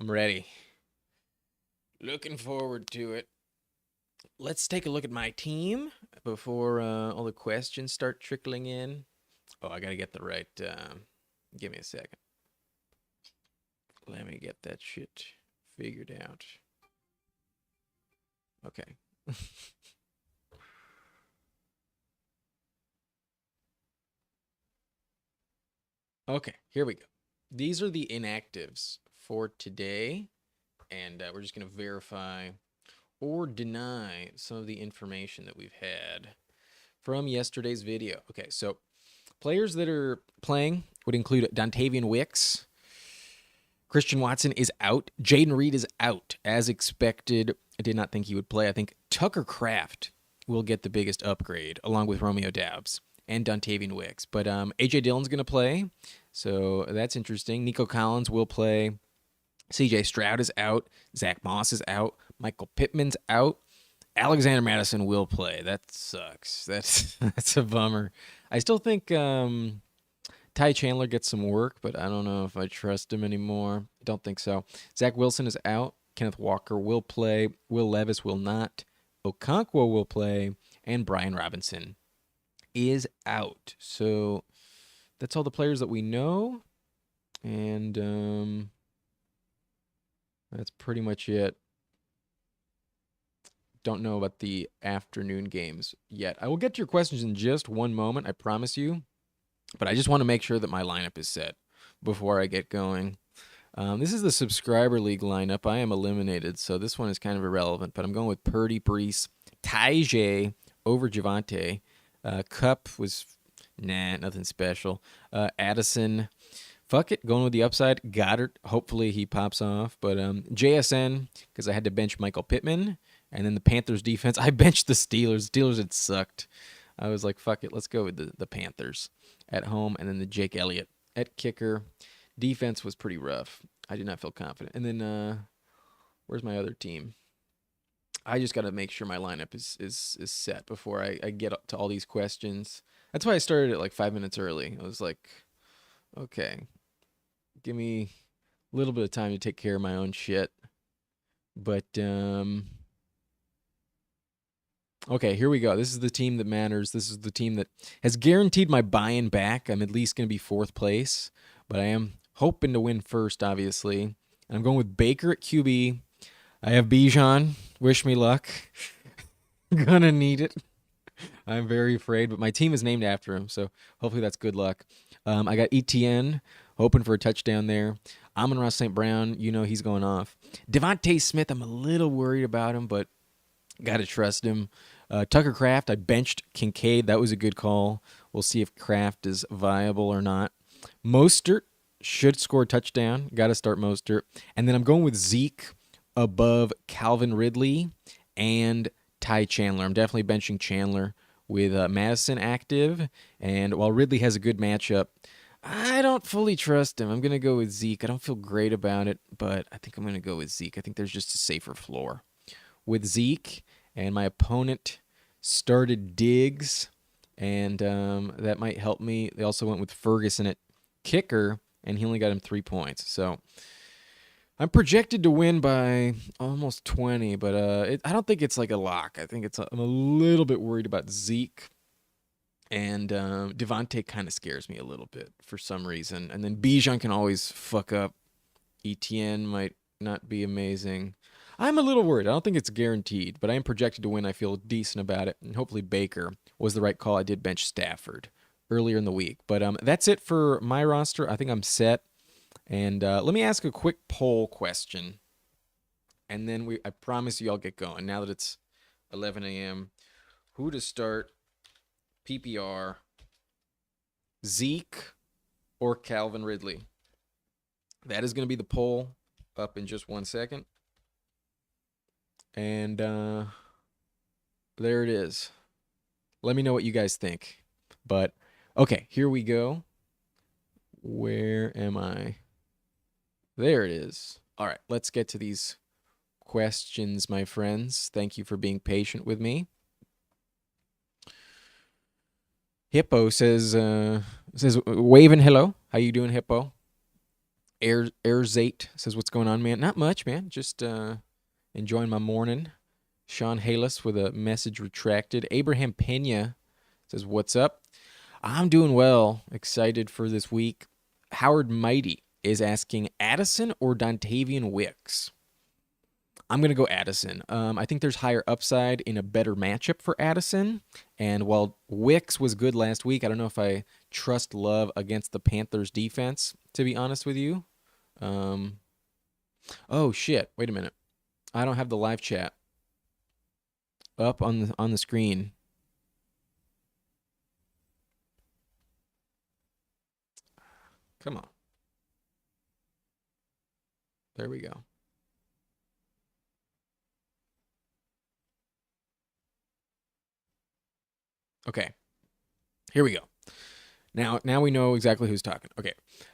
I'm ready. Looking forward to it. Let's take a look at my team before all the questions start trickling in. Oh, I gotta get the right. Give me a second. Let me get that shit figured out. Okay. Okay, here we go. These are the inactives for today, and we're just going to verify or deny some of the information that we've had from yesterday's video. Okay, so players that are playing would include Dontavian Wicks. Christian Watson is out. Jaden Reed is out, as expected. I did not think he would play. I think Tucker Kraft will get the biggest upgrade, along with Romeo Doubs and Dontavian Wicks. But A.J. Dillon's going to play, so that's interesting. Nico Collins will play. C.J. Stroud is out. Zach Moss is out. Michael Pittman's out. Alexander Madison will play. That sucks. That's a bummer. I still think Ty Chandler gets some work, but I don't know if I trust him anymore. I don't think so. Zach Wilson is out. Kenneth Walker will play. Will Levis will not. Okonkwo will play. And Brian Robinson is out. So that's all the players that we know. And that's pretty much it. Don't know about the afternoon games yet. I will get to your questions in just one moment, I promise you. But I just want to make sure that my lineup is set before I get going. This is the subscriber league lineup. I am eliminated, so this one is kind of irrelevant. But I'm going with Purdy, Brees, Tajay over Javante. Cup was, nothing special. Addison, fuck it, going with the upside. Goddard, hopefully he pops off. But JSN, because I had to bench Michael Pittman. And then the Panthers defense, I benched the Steelers. Steelers had sucked. I was like, fuck it, let's go with the Panthers at home. And then the Jake Elliott at kicker. Defense was pretty rough. I did not feel confident. And then where's my other team? I just got to make sure my lineup is set before I get up to all these questions. That's why I started it like 5 minutes early. I was like, okay, give me a little bit of time to take care of my own shit. But okay, here we go. This is the team that matters. This is the team that has guaranteed my buy-in back. I'm at least going to be fourth place, but I am hoping to win first, obviously. And I'm going with Baker at QB. I have Bijan. Wish me luck. Gonna need it. I'm very afraid, but my team is named after him, so hopefully that's good luck. I got ETN, hoping for a touchdown there. Amon-Ra St. Brown, you know he's going off. Devontae Smith, I'm a little worried about him, but got to trust him. Tucker Kraft, I benched Kincaid. That was a good call. We'll see if Kraft is viable or not. Mostert should score a touchdown. Got to start Mostert. And then I'm going with Zeke above Calvin Ridley and Ty Chandler. I'm definitely benching Chandler with Madison active. And while Ridley has a good matchup, I don't fully trust him. I'm going to go with Zeke. I don't feel great about it, but I think I'm going to go with Zeke. I think there's just a safer floor with Zeke. And my opponent started Diggs, and that might help me. They also went with Ferguson at kicker, and he only got him 3 points. So I'm projected to win by almost 20, but I don't think it's like a lock. I think I'm a little bit worried about Zeke, and Devontae kind of scares me a little bit for some reason. And then Bijan can always fuck up. ETN might not be amazing. I'm a little worried. I don't think it's guaranteed, but I am projected to win. I feel decent about it, and hopefully Baker was the right call. I did bench Stafford earlier in the week, but that's it for my roster. I think I'm set, and let me ask a quick poll question, and then I promise you I'll get going. Now that it's 11 a.m., who to start? PPR, Zeke, or Calvin Ridley? That is going to be the poll up in just 1 second. And there it is. Let me know what you guys think. But, okay, here we go. Where am I? There it is. All right, let's get to these questions, my friends. Thank you for being patient with me. Hippo says waving hello. How you doing, Hippo? Airzate says, "What's going on, man?" Not much, man. Just enjoying my morning. Sean Halis with a message retracted. Abraham Pena says, "What's up?" I'm doing well. Excited for this week. Howard Mighty is asking Addison or Dontavian Wicks. I'm going to go Addison. I think there's higher upside in a better matchup for Addison. And while Wicks was good last week, I don't know if I trust Love against the Panthers defense, to be honest with you. Um, oh, shit. Wait a minute. I don't have the live chat up on the screen. Come on. There we go. Okay. Here we go. Now we know exactly who's talking. Okay.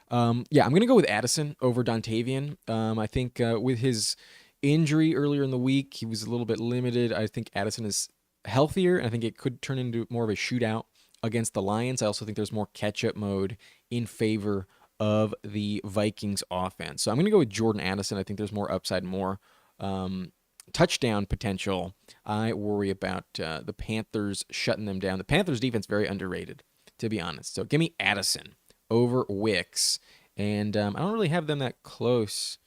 Yeah, I'm gonna go with Addison over Dontavian. I think with his injury earlier in the week, he was a little bit limited. I think Addison is healthier, and I think it could turn into more of a shootout against the Lions. I also think there's more catch-up mode in favor of the Vikings offense. So I'm gonna go with Jordan Addison. I think there's more upside, more um, touchdown potential. I worry about the Panthers shutting them down. The Panthers defense very underrated, to be honest. So give me Addison over Wicks. And I don't really have them that close.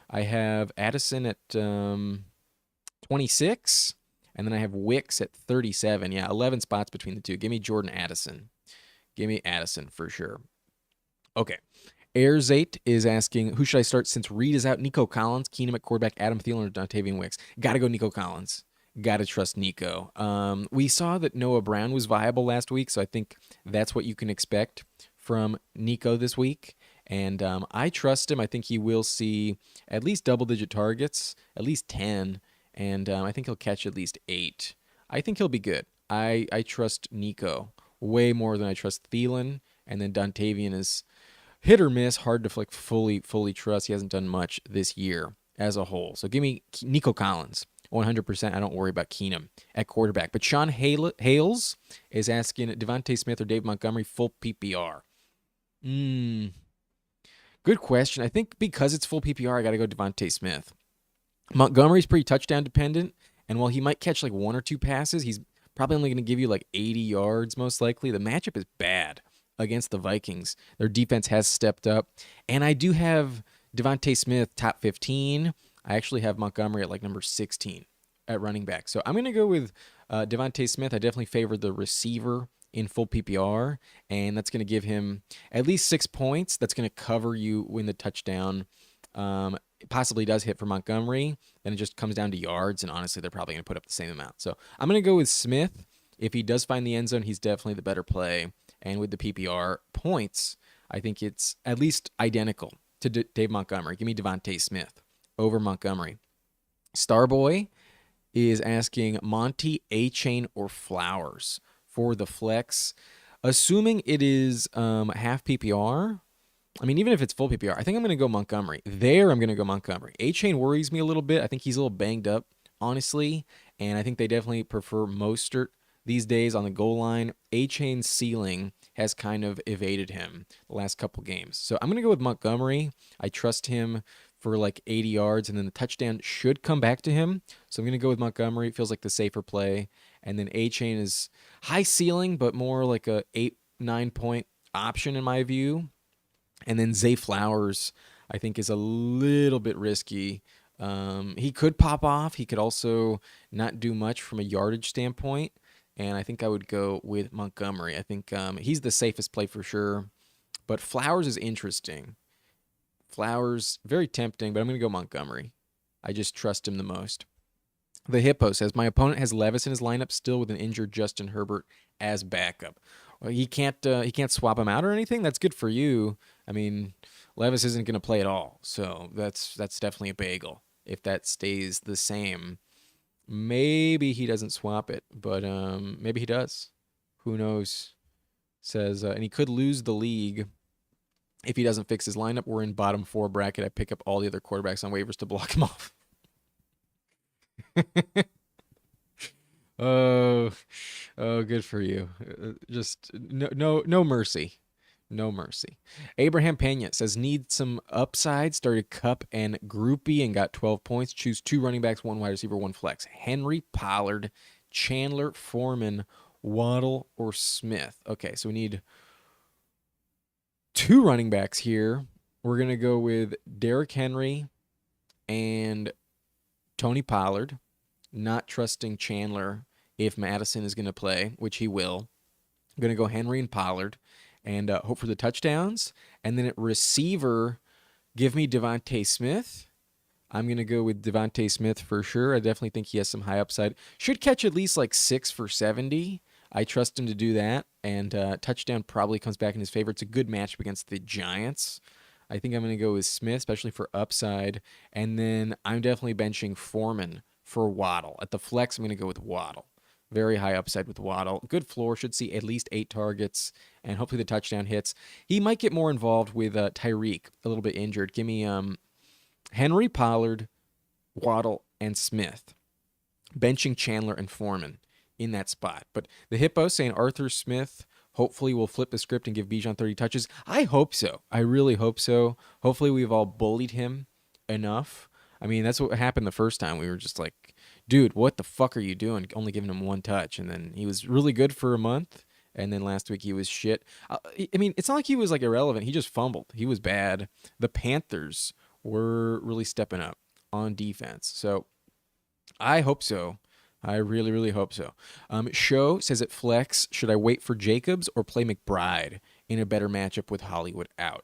I have Addison at 26, and then I have Wicks at 37. Yeah, 11 spots between the two. Give me Jordan Addison. Give me Addison for sure. Okay. Airzate is asking, who should I start since Reed is out? Nico Collins, Keenum at quarterback, Adam Thielen, or Dontavian Wicks? Got to go Nico Collins. Got to trust Nico. We saw that Noah Brown was viable last week, so I think that's what you can expect from Nico this week. And I trust him. I think he will see at least double-digit targets, at least 10, and I think he'll catch at least 8. I think he'll be good. I trust Nico way more than I trust Thielen, and then Dontavian is hit or miss, hard to like fully trust. He hasn't done much this year as a whole. So give me Nico Collins, 100%. I don't worry about Keenum at quarterback. But Sean Hales is asking Devontae Smith or Dave Montgomery full PPR. Good question. I think because it's full PPR, I got to go Devontae Smith. Montgomery's pretty touchdown dependent, and while he might catch like one or two passes, he's probably only going to give you like 80 yards most likely. The matchup is bad against the Vikings. Their defense has stepped up, and I do have Devontae Smith top 15. I actually have Montgomery at like number 16 at running back. So I'm going to go with Devontae Smith. I definitely favor the receiver in full PPR, and that's going to give him at least 6 points. That's going to cover you when the touchdown possibly does hit for Montgomery. Then it just comes down to yards, and honestly, they're probably going to put up the same amount. So I'm going to go with Smith. If he does find the end zone, he's definitely the better play. And with the PPR points, I think it's at least identical to Dave Montgomery. Give me Devontae Smith over Montgomery. Starboy is asking Monty, A-Chain, or Flowers for the flex. Assuming it is half PPR, I mean, even if it's full PPR, I think I'm going to go Montgomery. I'm going to go Montgomery. A-Chain worries me a little bit. I think he's a little banged up, honestly, and I think they definitely prefer Mostert these days on the goal line. A-Chain's ceiling has kind of evaded him the last couple games. So I'm going to go with Montgomery. I trust him for like 80 yards, and then the touchdown should come back to him. So I'm going to go with Montgomery. It feels like the safer play. And then A-Chain is high ceiling, but more like a 8-9 point option in my view. And then Zay Flowers, I think, is a little bit risky. He could pop off. He could also not do much from a yardage standpoint. And I think I would go with Montgomery. I think he's the safest play for sure. But Flowers is interesting. Flowers, very tempting, but I'm going to go Montgomery. I just trust him the most. The Hippo says, my opponent has Levis in his lineup still with an injured Justin Herbert as backup. Well, he can't swap him out or anything. That's good for you. I mean, Levis isn't going to play at all. So that's definitely a bagel if that stays the same. Maybe he doesn't swap it, but maybe he does. Who knows? Says, and he could lose the league if he doesn't fix his lineup. We're in bottom 4 bracket. I pick up all the other quarterbacks on waivers to block him off. Oh, good for you. Just no mercy. No mercy. Abraham Pena says, need some upside. Started Cup and Groupie and got 12 points. Choose 2 running backs, 1 wide receiver, 1 flex. Henry, Pollard, Chandler, Foreman, Waddle, or Smith. Okay, so we need 2 running backs here. We're going to go with Derrick Henry and Tony Pollard, not trusting Chandler if Madison is going to play, which he will. I'm going to go Henry and Pollard and hope for the touchdowns. And then at receiver, give me Devontae Smith. I'm going to go with Devontae Smith for sure. I definitely think he has some high upside. Should catch at least like 6 for 70. I trust him to do that. And touchdown probably comes back in his favor. It's a good matchup against the Giants. I think I'm going to go with Smith, especially for upside. And then I'm definitely benching Foreman for Waddle. At the flex, I'm going to go with Waddle. Very high upside with Waddle. Good floor. Should see at least 8 targets. And hopefully the touchdown hits. He might get more involved with Tyreek, a little bit injured. Give me Henry, Pollard, Waddle, and Smith. Benching Chandler and Foreman in that spot. But the Hippo saying Arthur Smith hopefully will flip the script and give Bijan 30 touches. I hope so. I really hope so. Hopefully we've all bullied him enough. I mean, that's what happened the first time. We were just like, dude, what the fuck are you doing? Only giving him 1 touch. And then he was really good for a month. And then last week he was shit. I mean, it's not like he was like irrelevant. He just fumbled. He was bad. The Panthers were really stepping up on defense. So I hope so. I really, really hope so. Show says at flex, should I wait for Jacobs or play McBride in a better matchup with Hollywood out?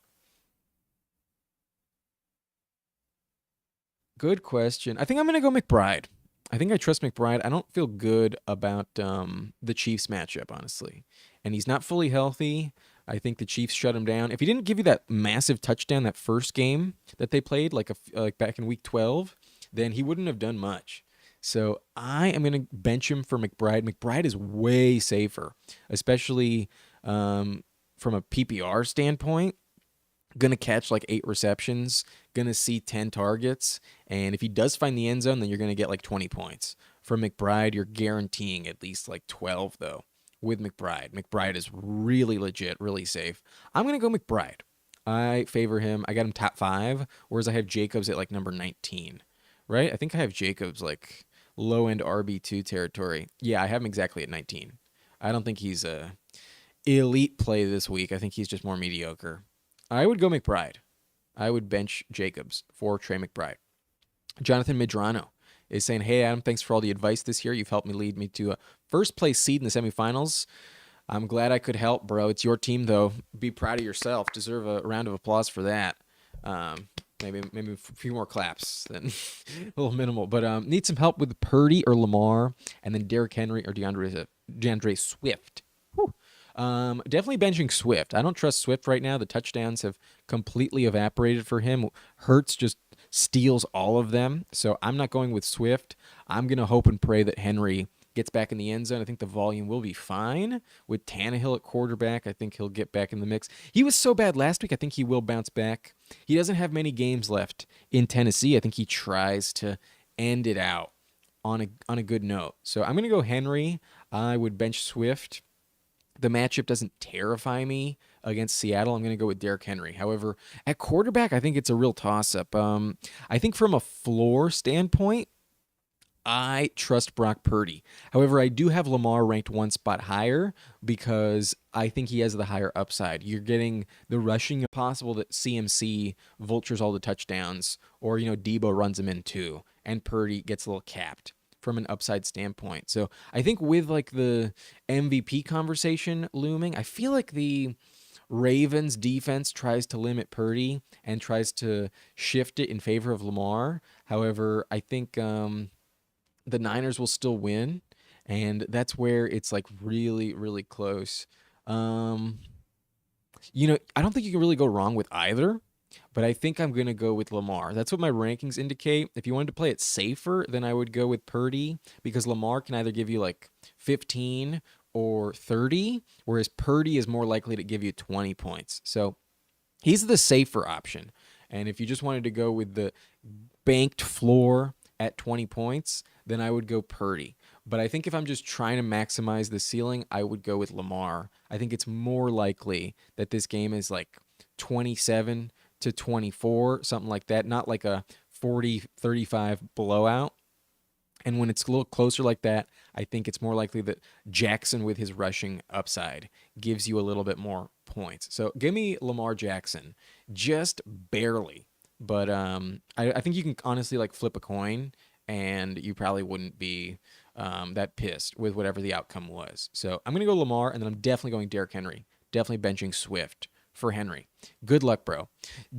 Good question. I think I'm going to go McBride. I think I trust McBride. I don't feel good about the Chiefs matchup, honestly. And he's not fully healthy. I think the Chiefs shut him down. If he didn't give you that massive touchdown that first game that they played, like back in week 12, then he wouldn't have done much. So I am going to bench him for McBride. McBride is way safer, especially from a PPR standpoint. Going to catch like 8 receptions, going to see 10 targets. And if he does find the end zone, then you're going to get like 20 points. For McBride, you're guaranteeing at least like 12, though, with McBride. McBride is really legit, really safe. I'm going to go McBride. I favor him. I got him top 5, whereas I have Jacobs at like number 19, right? I think I have Jacobs like low-end RB2 territory. Yeah, I have him exactly at 19. I don't think he's a elite play this week. I think he's just more mediocre. I would go McBride. I would bench Jacobs for Trey McBride. Jonathan Medrano is saying, hey, Adam, thanks for all the advice this year. You've helped me lead me to a first-place seed in the semifinals. I'm glad I could help, bro. It's your team, though. Be proud of yourself. Deserve a round of applause for that. Maybe a few more claps than a little minimal. But need some help with Purdy or Lamar, and then Derrick Henry or DeAndre Swift. Whew. Definitely benching Swift. I don't trust Swift right now. The touchdowns have completely evaporated for him. Hurts just steals all of them. So I'm not going with Swift. I'm going to hope and pray that Henry gets back in the end zone. I think the volume will be fine. With Tannehill at quarterback, I think he'll get back in the mix. He was so bad last week, I think he will bounce back. He doesn't have many games left in Tennessee. I think he tries to end it out on a good note. So I'm going to go Henry. I would bench Swift. The matchup doesn't terrify me against Seattle. I'm going to go with Derrick Henry. However, at quarterback, I think it's a real toss-up. I think from a floor standpoint, I trust Brock Purdy. However, I do have Lamar ranked 1 spot higher because I think he has the higher upside. You're getting the rushing possible that CMC vultures all the touchdowns, or Debo runs him in too, and Purdy gets a little capped from an upside standpoint. So I think with like the MVP conversation looming, I feel like the Ravens defense tries to limit Purdy and tries to shift it in favor of Lamar. However, I think the Niners will still win, and that's where it's like really, really close. I don't think you can really go wrong with either. But I think I'm going to go with Lamar. That's what my rankings indicate. If you wanted to play it safer, then I would go with Purdy because Lamar can either give you like 15 or 30, whereas Purdy is more likely to give you 20 points. So he's the safer option. And if you just wanted to go with the banked floor at 20 points, then I would go Purdy. But I think if I'm just trying to maximize the ceiling, I would go with Lamar. I think it's more likely that this game is like 27-24, something like that, not like a 40-35 blowout. And when it's a little closer like that, I think it's more likely that Jackson, with his rushing upside, gives you a little bit more points. So give me Lamar Jackson, just barely. But I think you can honestly like flip a coin, and you probably wouldn't be that pissed with whatever the outcome was. So I'm gonna go Lamar, and then I'm definitely going Derrick Henry. Definitely benching Swift for Henry. Good luck, bro.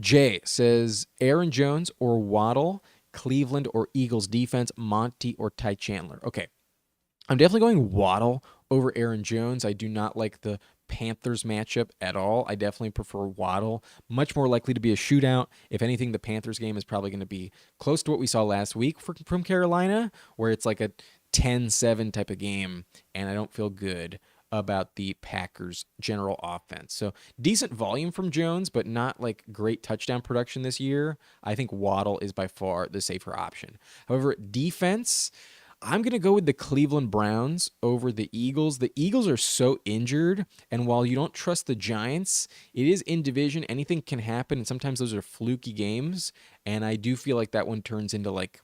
Jay says Aaron Jones or Waddle, Cleveland or Eagles defense, Monty or Ty Chandler. Okay, I'm definitely going Waddle over Aaron Jones. I do not like the Panthers matchup at all. I definitely prefer Waddle. Much more likely to be a shootout. If anything, the Panthers game is probably going to be close to what we saw last week from Carolina, where it's like a 10-7 type of game, and I don't feel good about the Packers' general offense. So decent volume from Jones, but not like great touchdown production this year. I think Waddle is by far the safer option. However, defense, I'm going to go with the Cleveland Browns over the Eagles. The Eagles are so injured, and while you don't trust the Giants, it is in division. Anything can happen, and sometimes those are fluky games, and I do feel like that one turns into like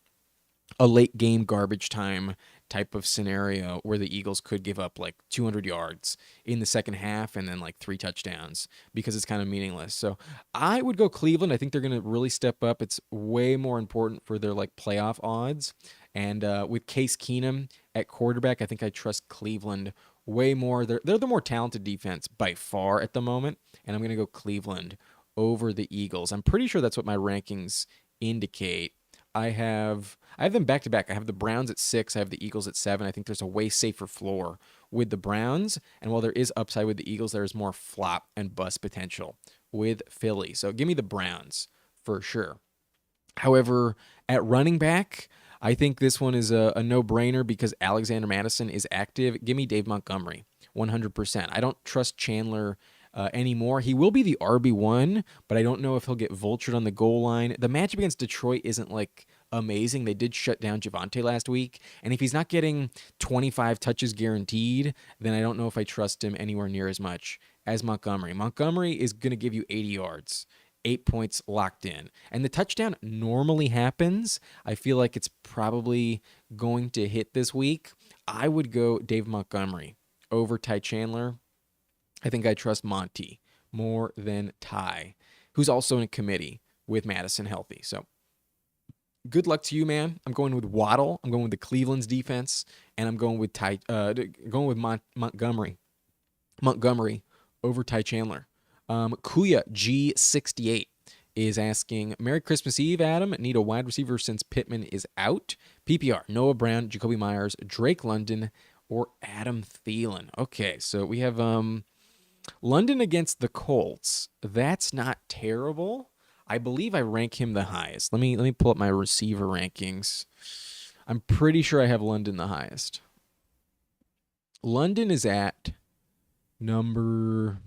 a late game garbage time type of scenario where the Eagles could give up like 200 yards in the second half and then like 3 touchdowns because it's kind of meaningless. So I would go Cleveland. I think they're going to really step up. It's way more important for their like playoff odds. And with Case Keenum at quarterback, I think I trust Cleveland way more. They're the more talented defense by far at the moment. And I'm going to go Cleveland over the Eagles. I'm pretty sure that's what my rankings indicate. I have them back to back. I have the Browns at 6. I have the Eagles at 7. I think there's a way safer floor with the Browns. And while there is upside with the Eagles, there is more flop and bust potential with Philly. So give me the Browns for sure. However, at running back, I think this one is a no-brainer because Alexander Madison is active. Give me Dave Montgomery, 100%. I don't trust Chandler anymore. He will be the RB1, but I don't know if he'll get vultured on the goal line. The matchup against Detroit isn't like amazing. They did shut down Javonte last week, and if he's not getting 25 touches guaranteed, then I don't know if I trust him anywhere near as much as Montgomery. Montgomery is going to give you 80 yards. 8 points locked in. And the touchdown normally happens. I feel like it's probably going to hit this week. I would go Dave Montgomery over Ty Chandler. I think I trust Monty more than Ty, who's also in a committee with Madison healthy. So good luck to you, man. I'm going with Waddle. I'm going with the Cleveland's defense, and I'm going with Montgomery. Montgomery over Ty Chandler. Kuya G68 is asking, Merry Christmas Eve, Adam. Need a wide receiver since Pittman is out. PPR, Noah Brown, Jacoby Myers, Drake London, or Adam Thielen. Okay, so we have London against the Colts. That's not terrible. I believe I rank him the highest. Let me pull up my receiver rankings. I'm pretty sure I have London the highest. London is at number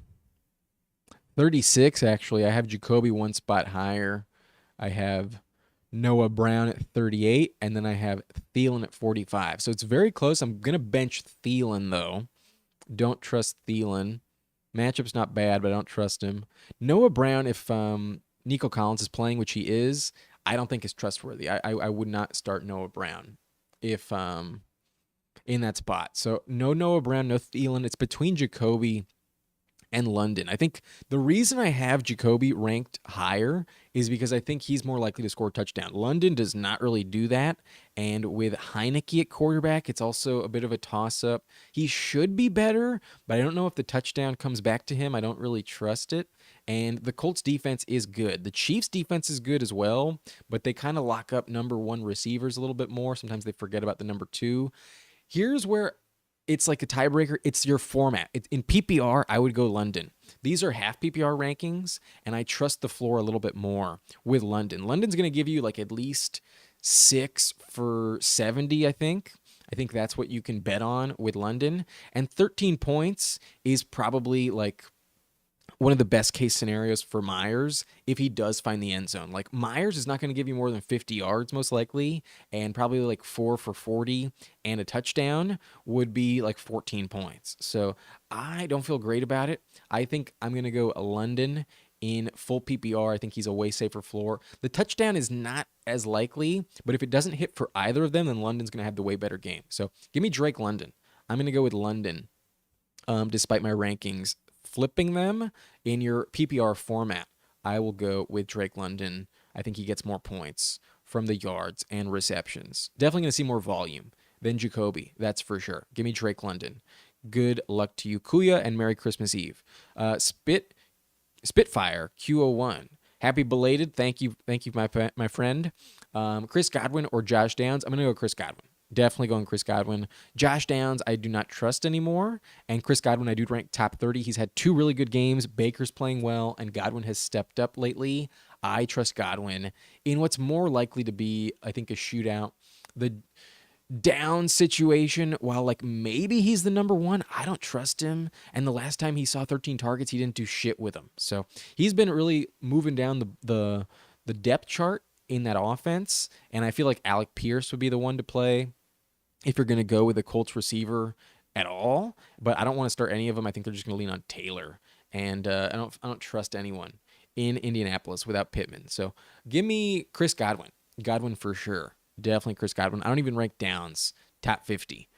36, actually. I have Jacoby one spot higher. I have Noah Brown at 38, and then I have Thielen at 45. So it's very close. I'm going to bench Thielen, though. Don't trust Thielen. Matchup's not bad, but I don't trust him. Noah Brown, if Nico Collins is playing, which he is, I don't think is trustworthy. I would not start Noah Brown if in that spot. So no Noah Brown, no Thielen. It's between Jacoby and London. I think the reason I have Jacoby ranked higher is because I think he's more likely to score a touchdown. London does not really do that, and with Heineke at quarterback, it's also a bit of a toss-up. He should be better, but I don't know if the touchdown comes back to him. I don't really trust it, and the Colts defense is good. The Chiefs defense is good as well, but they kind of lock up number 1 receivers a little bit more. Sometimes they forget about the number 2. Here's where it's like a tiebreaker. It's your format. In PPR, I would go London. These are half PPR rankings, and I trust the floor a little bit more with London. London's going to give you like at least 6 for 70, I think. I think that's what you can bet on with London. And 13 points is probably like one of the best case scenarios for Myers if he does find the end zone. Like Myers is not going to give you more than 50 yards most likely, and probably like 4 for 40 and a touchdown would be like 14 points. So I don't feel great about it. I think I'm going to go London in full PPR. I think he's a way safer floor. The touchdown is not as likely, but if it doesn't hit for either of them, then London's going to have the way better game. So give me Drake London. I'm going to go with London despite my rankings. Flipping them in your PPR format, I will go with Drake London. I think he gets more points from the yards and receptions. Definitely going to see more volume than Jacoby, that's for sure. Give me Drake London. Good luck to you, Kuya, and Merry Christmas Eve. Spitfire Q01. Happy belated. Thank you, my friend. Chris Godwin or Josh Downs? I'm gonna go Chris Godwin. Definitely going Chris Godwin. Josh Downs, I do not trust anymore. And Chris Godwin, I do rank top 30. He's had 2 really good games. Baker's playing well, and Godwin has stepped up lately. I trust Godwin in what's more likely to be, I think, a shootout. The down situation, while like maybe he's the number one, I don't trust him. And the last time he saw 13 targets, he didn't do shit with them. So he's been really moving down the depth chart in that offense. And I feel like Alec Pierce would be the one to play if you're going to go with a Colts receiver at all. But I don't want to start any of them. I think they're just going to lean on Taylor. And I don't trust anyone in Indianapolis without Pittman. So give me Chris Godwin. Godwin for sure. Definitely Chris Godwin. I don't even rank Downs top 50.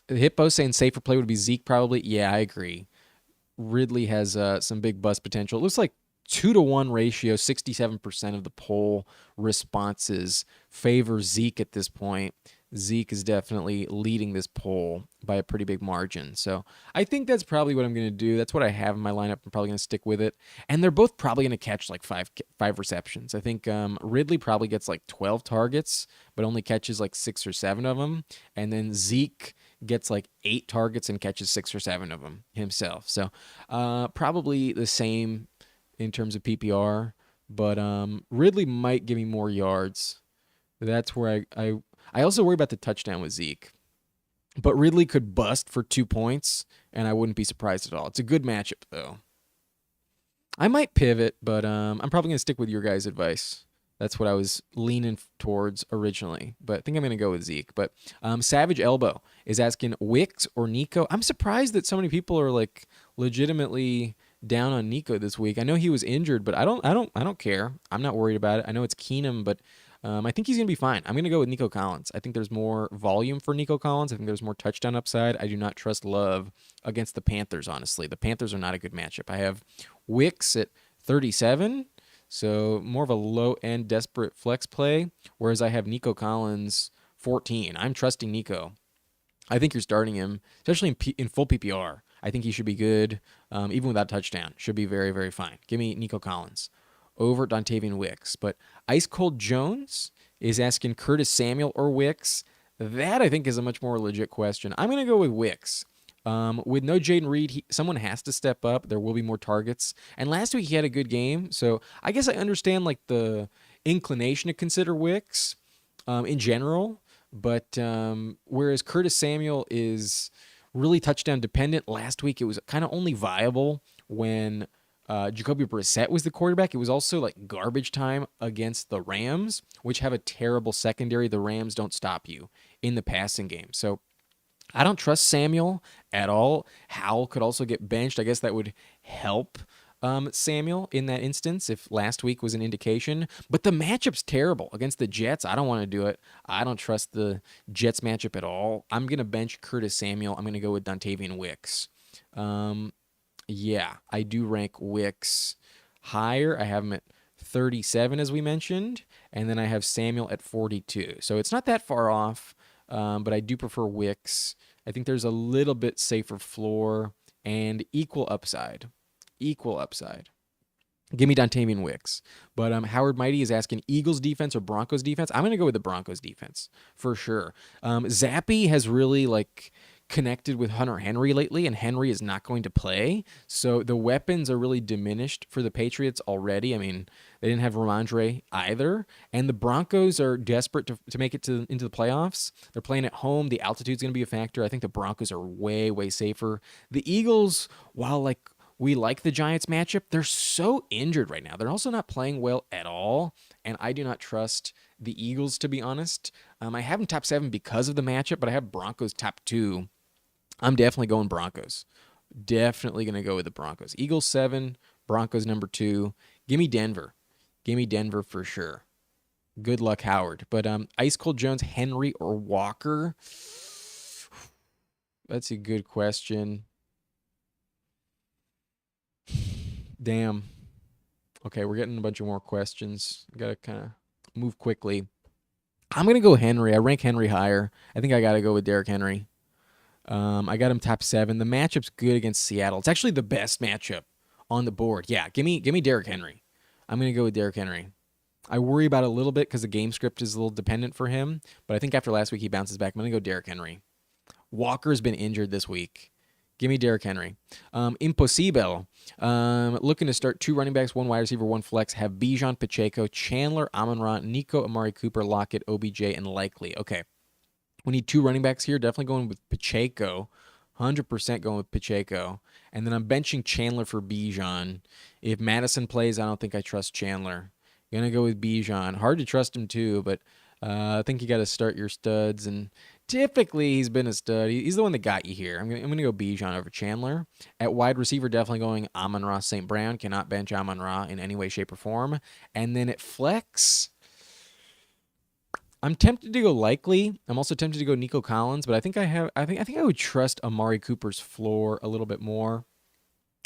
Hippo saying safer play would be Zeke probably. Yeah, I agree. Ridley has some big bust potential. It looks like 2-to-1 ratio, 67% of the poll responses favor Zeke at this point. Zeke is definitely leading this poll by a pretty big margin. So I think that's probably what I'm going to do. That's what I have in my lineup. I'm probably going to stick with it. And they're both probably going to catch like five receptions. I think Ridley probably gets like 12 targets, but only catches like 6 or 7 of them. And then Zeke gets like 8 targets and catches 6 or 7 of them himself. So probably the same in terms of PPR, but Ridley might give me more yards. That's where I also worry about the touchdown with Zeke. But Ridley could bust for 2 points, and I wouldn't be surprised at all. It's a good matchup, though. I might pivot, but I'm probably going to stick with your guys' advice. That's what I was leaning towards originally, but I think I'm going to go with Zeke. But Savage Elbow is asking Wicks or Nico. I'm surprised that so many people are like legitimately down on Nico this week. I know he was injured, but I don't care. I'm not worried about it. I know it's Keenum, but I think he's going to be fine. I'm going to go with Nico Collins. I think there's more volume for Nico Collins. I think there's more touchdown upside. I do not trust Love against the Panthers, honestly. The Panthers are not a good matchup. I have Wicks at 37, so more of a low-end desperate flex play, whereas I have Nico Collins 14. I'm trusting Nico. I think you're starting him, especially in full PPR. I think he should be good, even without touchdown. Should be very, very fine. Give me Nico Collins over Dontavian Wicks. But Ice Cold Jones is asking Curtis Samuel or Wicks. That, I think, is a much more legit question. I'm going to go with Wicks. With no Jaden Reed, someone has to step up. There will be more targets. And last week he had a good game. So I guess I understand like the inclination to consider Wicks in general. But whereas Curtis Samuel is really touchdown dependent, last week it was kind of only viable when Jacoby Brissett was the quarterback. It was also like garbage time against the Rams, which have a terrible secondary. The Rams don't stop you in the passing game. So I don't trust Samuel at all. Howell could also get benched. I guess that would help Samuel in that instance if last week was an indication. But the matchup's terrible against the Jets. I don't want to do it. I don't trust the Jets matchup at all. I'm going to bench Curtis Samuel. I'm going to go with Dontavian Wicks. Yeah, I do rank Wicks higher. I have him at 37, as we mentioned, and then I have Samuel at 42. So it's not that far off, but I do prefer Wicks. I think there's a little bit safer floor and equal upside. Equal upside. Give me Dontavian Wicks. But Howard Mighty is asking Eagles defense or Broncos defense. I'm going to go with the Broncos defense for sure. Zappy has really like connected with Hunter Henry lately, and Henry is not going to play. So the weapons are really diminished for the Patriots already. I mean, they didn't have Ramondre either. And the Broncos are desperate to make it into the playoffs. They're playing at home. The altitude's going to be a factor. I think the Broncos are way, way safer. The Eagles, while like We like the Giants matchup. They're so injured right now. They're also not playing well at all, and I do not trust the Eagles, to be honest. I have them top 7 because of the matchup, but I have Broncos top 2. I'm definitely going Broncos. Definitely going to go with the Broncos. Eagles 7, Broncos number 2. Give me Denver. Give me Denver for sure. Good luck, Howard. But Ice Cold Jones, Henry, or Walker? That's a good question. Damn. Okay, we're getting a bunch of more questions. Got to kind of move quickly. I'm going to go Henry. I rank Henry higher. I think I got to go with Derrick Henry. I got him top 7. The matchup's good against Seattle. It's actually the best matchup on the board. Yeah, give me Derrick Henry. I'm going to go with Derrick Henry. I worry about it a little bit because the game script is a little dependent for him, but I think after last week he bounces back. I'm going to go Derrick Henry. Walker's been injured this week. Give me Derrick Henry. Impossible. Looking to start 2 running backs, 1 wide receiver, 1 flex. Have Bijan, Pacheco, Chandler, Amon-Ra, Nico, Amari Cooper, Lockett, OBJ, and Likely. Okay. We need 2 running backs here. Definitely going with Pacheco. 100% going with Pacheco. And then I'm benching Chandler for Bijan. If Madison plays, I don't think I trust Chandler. Gonna go with Bijan. Hard to trust him too, but I think you got to start your studs. And typically he's been a stud. He's the one that got you here. I'm gonna go Bijan over Chandler. At wide receiver, definitely going Amon-Ra St. Brown. Cannot bench Amon-Ra in any way, shape, or form. And then at flex, I'm tempted to go Likely. I'm also tempted to go Nico Collins, but I think I would trust Amari Cooper's floor a little bit more.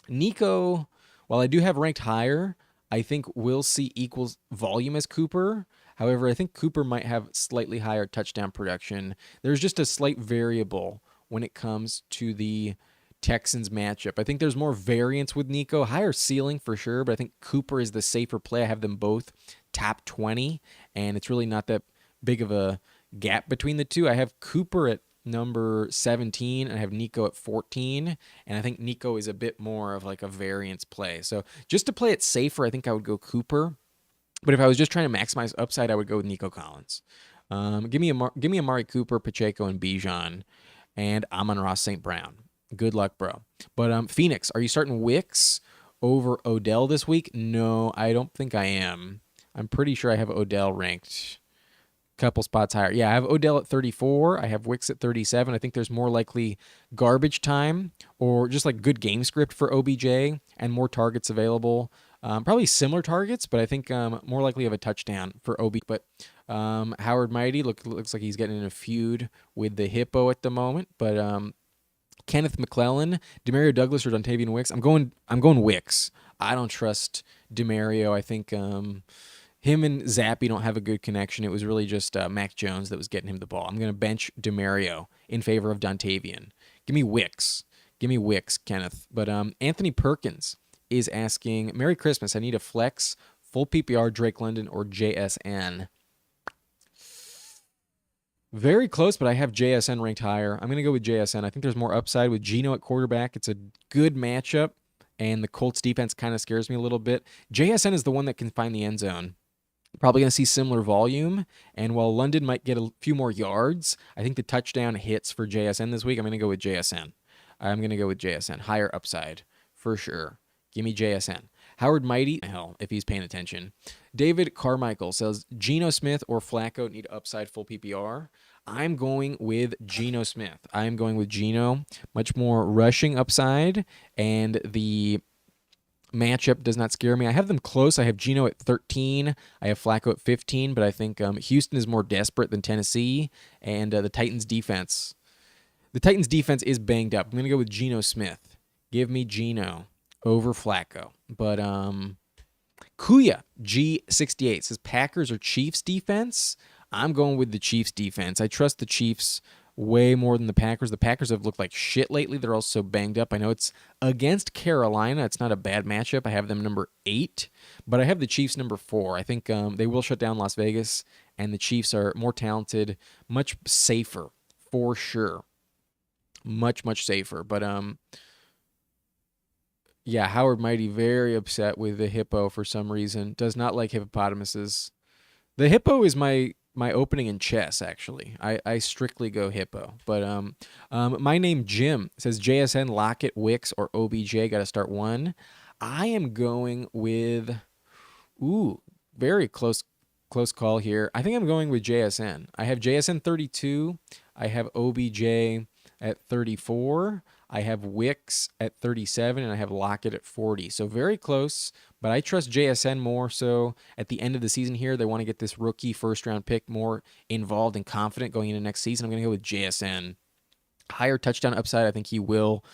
Nico, while I do have ranked higher, I think we'll see equals volume as Cooper. However, I think Cooper might have slightly higher touchdown production. There's just a slight variable when it comes to the Texans matchup. I think there's more variance with Nico, higher ceiling for sure, but I think Cooper is the safer play. I have them both top 20, and it's really not that big of a gap between the two. I have Cooper at number 17 and I have Nico at 14, and I think Nico is a bit more of like a variance play. So just to play it safer, I think I would go Cooper, but if I was just trying to maximize upside, I would go with Nico Collins. Give me Amari Cooper, Pacheco, and Bijan, and Amon-Ra St. Brown. Good luck, bro. But Phoenix, are you starting Wicks over Odell this week? No, I don't think I am. I'm pretty sure I have Odell ranked couple spots higher. Yeah, I have Odell at 34. I have Wicks at 37. I think there's more likely garbage time or just like good game script for OBJ and more targets available. Probably similar targets, but I think more likely of a touchdown for OB. But Howard Mighty looks like he's getting in a feud with the Hippo at the moment. But Kenneth McClellan, Demario Douglas, or Dontavian Wicks. I'm going Wicks. I don't trust Demario. I think him and Zappy don't have a good connection. It was really just Mac Jones that was getting him the ball. I'm going to bench Demario in favor of Dontavian. Give me Wicks. Give me Wicks, Kenneth. But Anthony Perkins is asking, Merry Christmas. I need a flex, full PPR, Drake London, or JSN. Very close, but I have JSN ranked higher. I'm going to go with JSN. I think there's more upside with Geno at quarterback. It's a good matchup, and the Colts defense kind of scares me a little bit. JSN is the one that can find the end zone. Probably going to see similar volume, and while London might get a few more yards, I think the touchdown hits for JSN this week. I'm going to go with JSN. Higher upside, for sure. Give me JSN. Howard Mighty, hell, if he's paying attention. David Carmichael says, Geno Smith or Flacco need upside full PPR. I'm going with Geno Smith. I'm going with Geno. Much more rushing upside, and the matchup does not scare me. I have them close. I have Geno at 13. I have Flacco at 15, but I think Houston is more desperate than Tennessee, and the Titans defense. The Titans defense is banged up. I'm going to go with Geno Smith. Give me Geno over Flacco. But Kuya G68 says Packers or Chiefs defense. I'm going with the Chiefs defense. I trust the Chiefs way more than the Packers. The Packers have looked like shit lately. They're also banged up. I know it's against Carolina. It's not a bad matchup. I have them number 8, but I have the Chiefs number 4. I think they will shut down Las Vegas, and the Chiefs are more talented, much safer for sure. Much, much safer. But yeah, Howard Mighty very upset with the hippo for some reason. Does not like hippopotamuses. The hippo is my my opening in chess. Actually, I strictly go hippo. But my name Jim says JSN, Lockett, Wicks, or OBJ. Got to start one. I am going with ooh, very close call here. I think I'm going with JSN. I have JSN 32. I have OBJ at 34. I have Wicks at 37, and I have Lockett at 40. So very close, but I trust JSN more so at the end of the season here. They want to get this rookie first round pick more involved and confident going into next season. I'm going to go with JSN. Higher touchdown upside. I think he will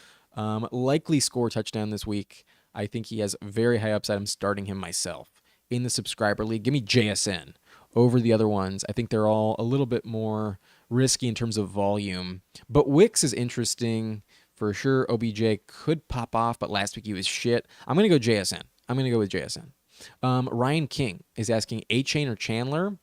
likely score a touchdown this week. I think he has very high upside. I'm starting him myself in the subscriber league. Give me JSN over the other ones. I think they're all a little bit more risky in terms of volume. But Wicks is interesting for sure. OBJ could pop off, but last week he was shit. I'm going to go JSN. I'm going to go with JSN. Ryan King is asking A-Chain or Chandler.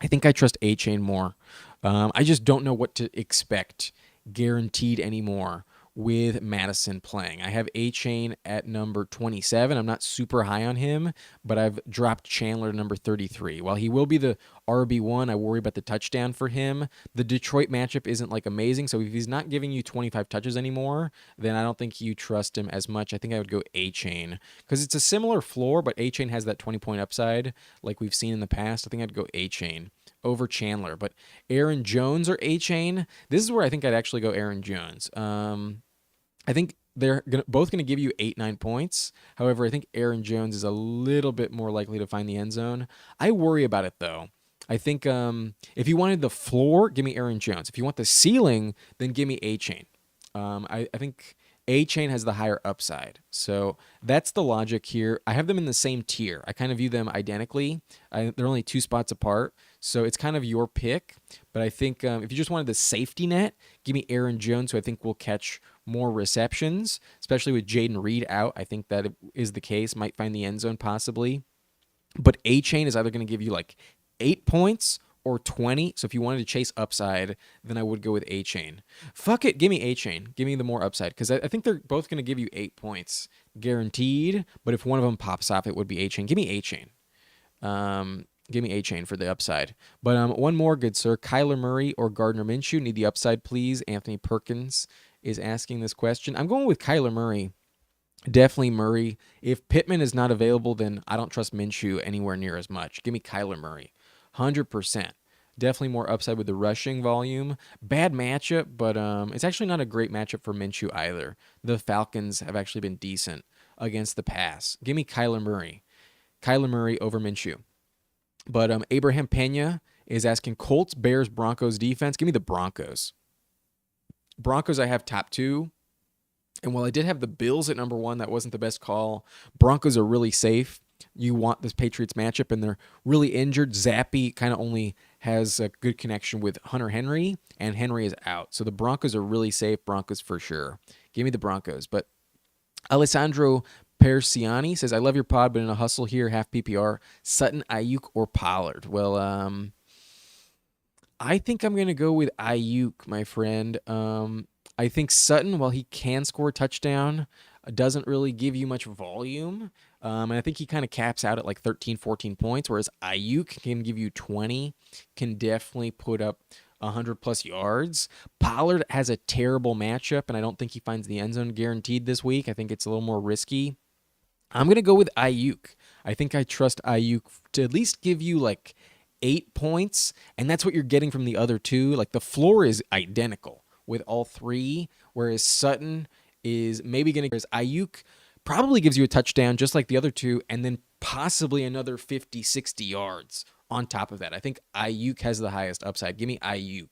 I think I trust A-Chain more. I just don't know what to expect guaranteed anymore with Madison playing. I have A-Chain at number 27. I'm not super high on him, but I've dropped Chandler to number 33. While he will be the RB1, I worry about the touchdown for him. The Detroit matchup isn't like amazing, so if he's not giving you 25 touches anymore, then I don't think you trust him as much. I think I would go A-Chain because it's a similar floor, but A-Chain has that 20-point upside like we've seen in the past. I think I'd go A-Chain over Chandler. But Aaron Jones or A-Chain, this is where I think I'd actually go Aaron Jones. I think they're both going to give you 8-9 points. However, I think Aaron Jones is a little bit more likely to find the end zone. I worry about it, though. I think if you wanted the floor, give me Aaron Jones. If you want the ceiling, then give me A-Chain. I think A-Chain has the higher upside. So that's the logic here. I have them in the same tier. I kind of view them identically. They're only 2 spots apart. So it's kind of your pick. But I think if you just wanted the safety net, give me Aaron Jones, who I think will catch more receptions, especially with Jaden Reed out. I think that is the case. Might find the end zone possibly. But A-Chain is either going to give you like 8 points or 20. So if you wanted to chase upside, then I would go with A-Chain. Fuck it. Give me A-Chain. Give me the more upside because I think they're both going to give you 8 points guaranteed. But if one of them pops off, it would be A-Chain. Give me A-Chain. Give me A-Chain for the upside. But one more, good sir. Kyler Murray or Gardner Minshew. Need the upside, please. Anthony Perkins is asking this question. I'm going with Kyler Murray. Definitely Murray. If Pittman is not available, then I don't trust Minshew anywhere near as much. Give me Kyler Murray. 100%. Definitely more upside with the rushing volume. Bad matchup, but it's actually not a great matchup for Minshew either. The Falcons have actually been decent against the pass. Give me Kyler Murray. Kyler Murray over Minshew. But Abraham Pena is asking Colts, Bears, Broncos defense. Give me the Broncos. Broncos I have top 2. And while I did have the Bills at number 1, that wasn't the best call. Broncos are really safe. You want this Patriots matchup, and they're really injured. Zappy kind of only has a good connection with Hunter Henry, and Henry is out. So the Broncos are really safe. Broncos for sure. Give me the Broncos. But Alessandro Persiani says, I love your pod, but in a hustle here, half PPR, Sutton, Ayuk, or Pollard. Well, I think I'm going to go with Ayuk, my friend. I think Sutton, while he can score a touchdown, doesn't really give you much volume. And I think he kind of caps out at like 13, 14 points, whereas Ayuk can give you 20, can definitely put up 100-plus yards. Pollard has a terrible matchup, and I don't think he finds the end zone guaranteed this week. I think it's a little more risky. I'm going to go with Ayuk. I think I trust Ayuk to at least give you like 8 points, and that's what you're getting from the other 2. Like the floor is identical with all 3, whereas Sutton is maybe going to, whereas Ayuk probably gives you a touchdown just like the other 2, and then possibly another 50, 60 yards on top of that. I think Ayuk has the highest upside. Give me Ayuk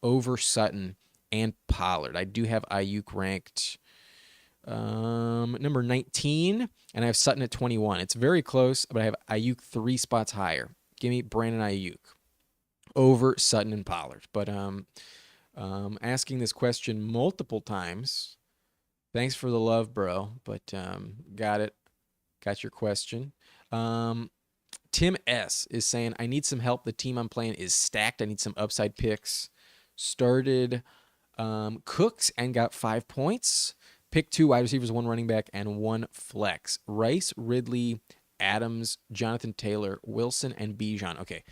over Sutton and Pollard. I do have Ayuk ranked number 19, and I have Sutton at 21. It's very close, but I have Ayuk 3 spots higher. Give me Brandon Ayuk over Sutton and Pollard. But asking this question multiple times. Thanks for the love, bro. But got it. Got your question. Tim S. is saying, I need some help. The team I'm playing is stacked. I need some upside picks. Started Cooks and got 5 points. Pick 2 wide receivers, 1 running back, and 1 flex. Rice, Ridley, Adams, Jonathan Taylor, Wilson, and Bijan. Okay,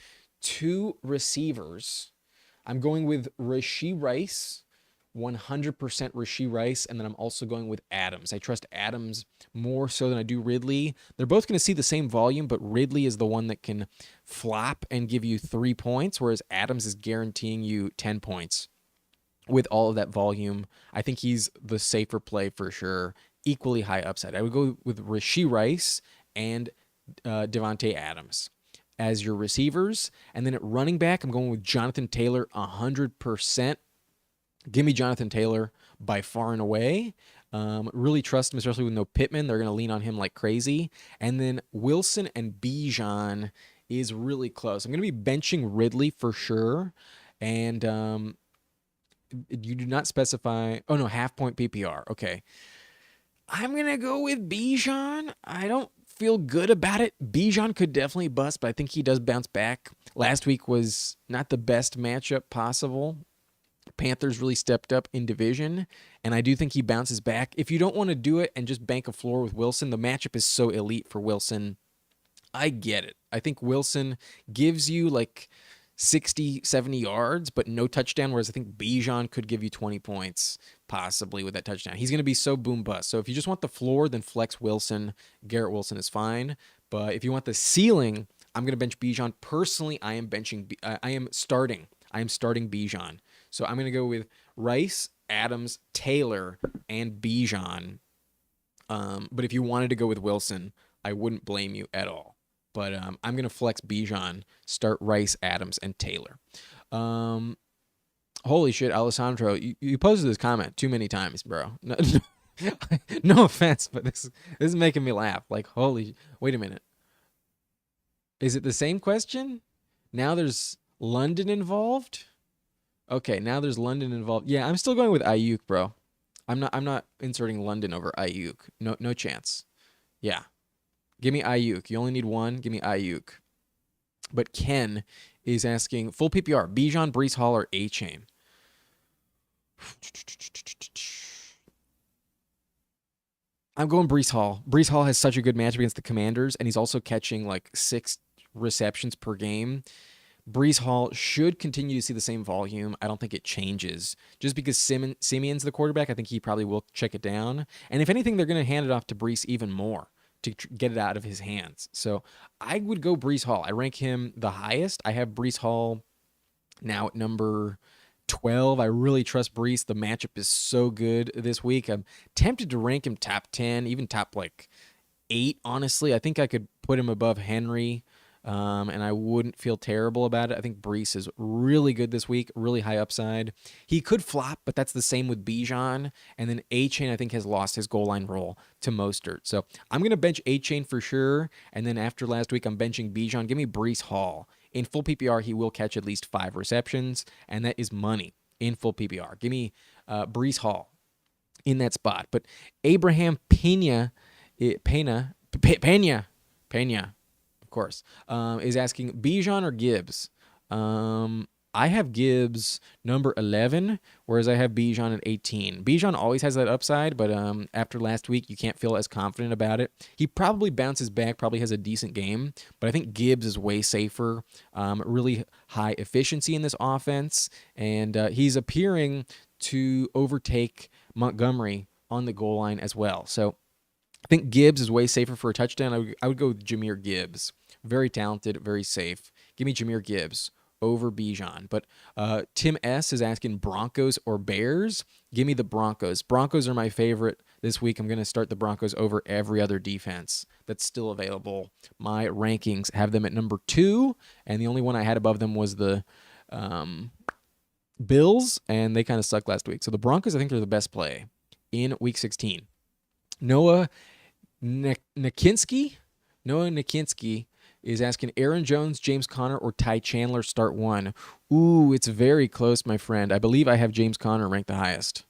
two receivers. I'm going with Rashee Rice, 100% Rashee Rice, and then I'm also going with Adams. I trust Adams more so than I do Ridley. They're both going to see the same volume, but Ridley is the one that can flop and give you 3 points, whereas Adams is guaranteeing you 10 points with all of that volume. I think he's the safer play for sure. Equally high upside. I would go with Rashee Rice and Devontae Adams as your receivers. And then at running back, I'm going with Jonathan Taylor 100%. Give me Jonathan Taylor by far and away. Really trust him, especially with no Pittman. They're going to lean on him like crazy. And then Wilson and Bijan is really close. I'm going to be benching Ridley for sure. And you do not specify. Oh, no, half point PPR. Okay. I'm going to go with Bijan. I don't feel good about it. Bijan could definitely bust, but I think he does bounce back. Last week was not the best matchup possible. Panthers really stepped up in division, and I do think he bounces back. If you don't want to do it and just bank a floor with Wilson, the matchup is so elite for Wilson. I get it. I think Wilson gives you like 60, 70 yards, but no touchdown, whereas I think Bijan could give you 20 points, possibly, with that touchdown. He's going to be so boom bust. So if you just want the floor, then flex Wilson. Garrett Wilson is fine. But if you want the ceiling, I'm going to bench Bijan. Personally, I am starting Bijan. So I'm going to go with Rice, Adams, Taylor, and Bijan. But if you wanted to go with Wilson, I wouldn't blame you at all. But I'm going to flex Bijan, start Rice, Adams, and Taylor. Holy shit, Alessandro, you posted this comment too many times, bro. No, no offense, but this is making me laugh. Like, wait a minute. Is it the same question? Now there's London involved? Okay, now there's London involved. Yeah, I'm still going with Ayuk, bro. I'm not inserting London over Ayuk. No chance. Yeah. Give me Ayuk. You only need one. Give me Ayuk. But Ken is asking full PPR, Bijan, Breece Hall, or A-Chain. I'm going Breece Hall. Breece Hall has such a good matchup against the Commanders, and he's also catching like 6 receptions per game. Breece Hall should continue to see the same volume. I don't think it changes. Just because Simeon's the quarterback, I think he probably will check it down. And if anything, they're going to hand it off to Breece even more to get it out of his hands. So I would go Breece Hall. I rank him the highest. I have Breece Hall now at number 12. I really trust Breece. The matchup is so good this week. I'm tempted to rank him top 10, even top like 8, honestly. I think I could put him above Henry. And I wouldn't feel terrible about it. I think Breece is really good this week, really high upside. He could flop, but that's the same with Bijan. And then A-Chain, I think, has lost his goal line role to Mostert. So I'm going to bench A-Chain for sure. And then after last week, I'm benching Bijan. Give me Breece Hall. In full PPR, he will catch at least 5 receptions, and that is money in full PPR. Give me Breece Hall in that spot. But Abraham Pena, course, is asking Bijan or Gibbs. I have Gibbs number 11, whereas I have Bijan at 18. Bijan always has that upside, but after last week, you can't feel as confident about it. He probably bounces back, probably has a decent game, but I think Gibbs is way safer. Really high efficiency in this offense, and he's appearing to overtake Montgomery on the goal line as well. So I think Gibbs is way safer for a touchdown. I would go with Jahmyr Gibbs. Very talented, very safe. Give me Jahmyr Gibbs over Bijan. But Tim S. is asking Broncos or Bears. Give me the Broncos. Broncos are my favorite this week. I'm going to start the Broncos over every other defense that's still available. My rankings have them at number 2, and the only one I had above them was the Bills, and they kind of sucked last week. So the Broncos, I think, are the best play in Week 16. Noah Nikinski is asking Aaron Jones, James Conner, or Ty Chandler start 1. Ooh, it's very close, my friend. I believe I have James Conner ranked the highest.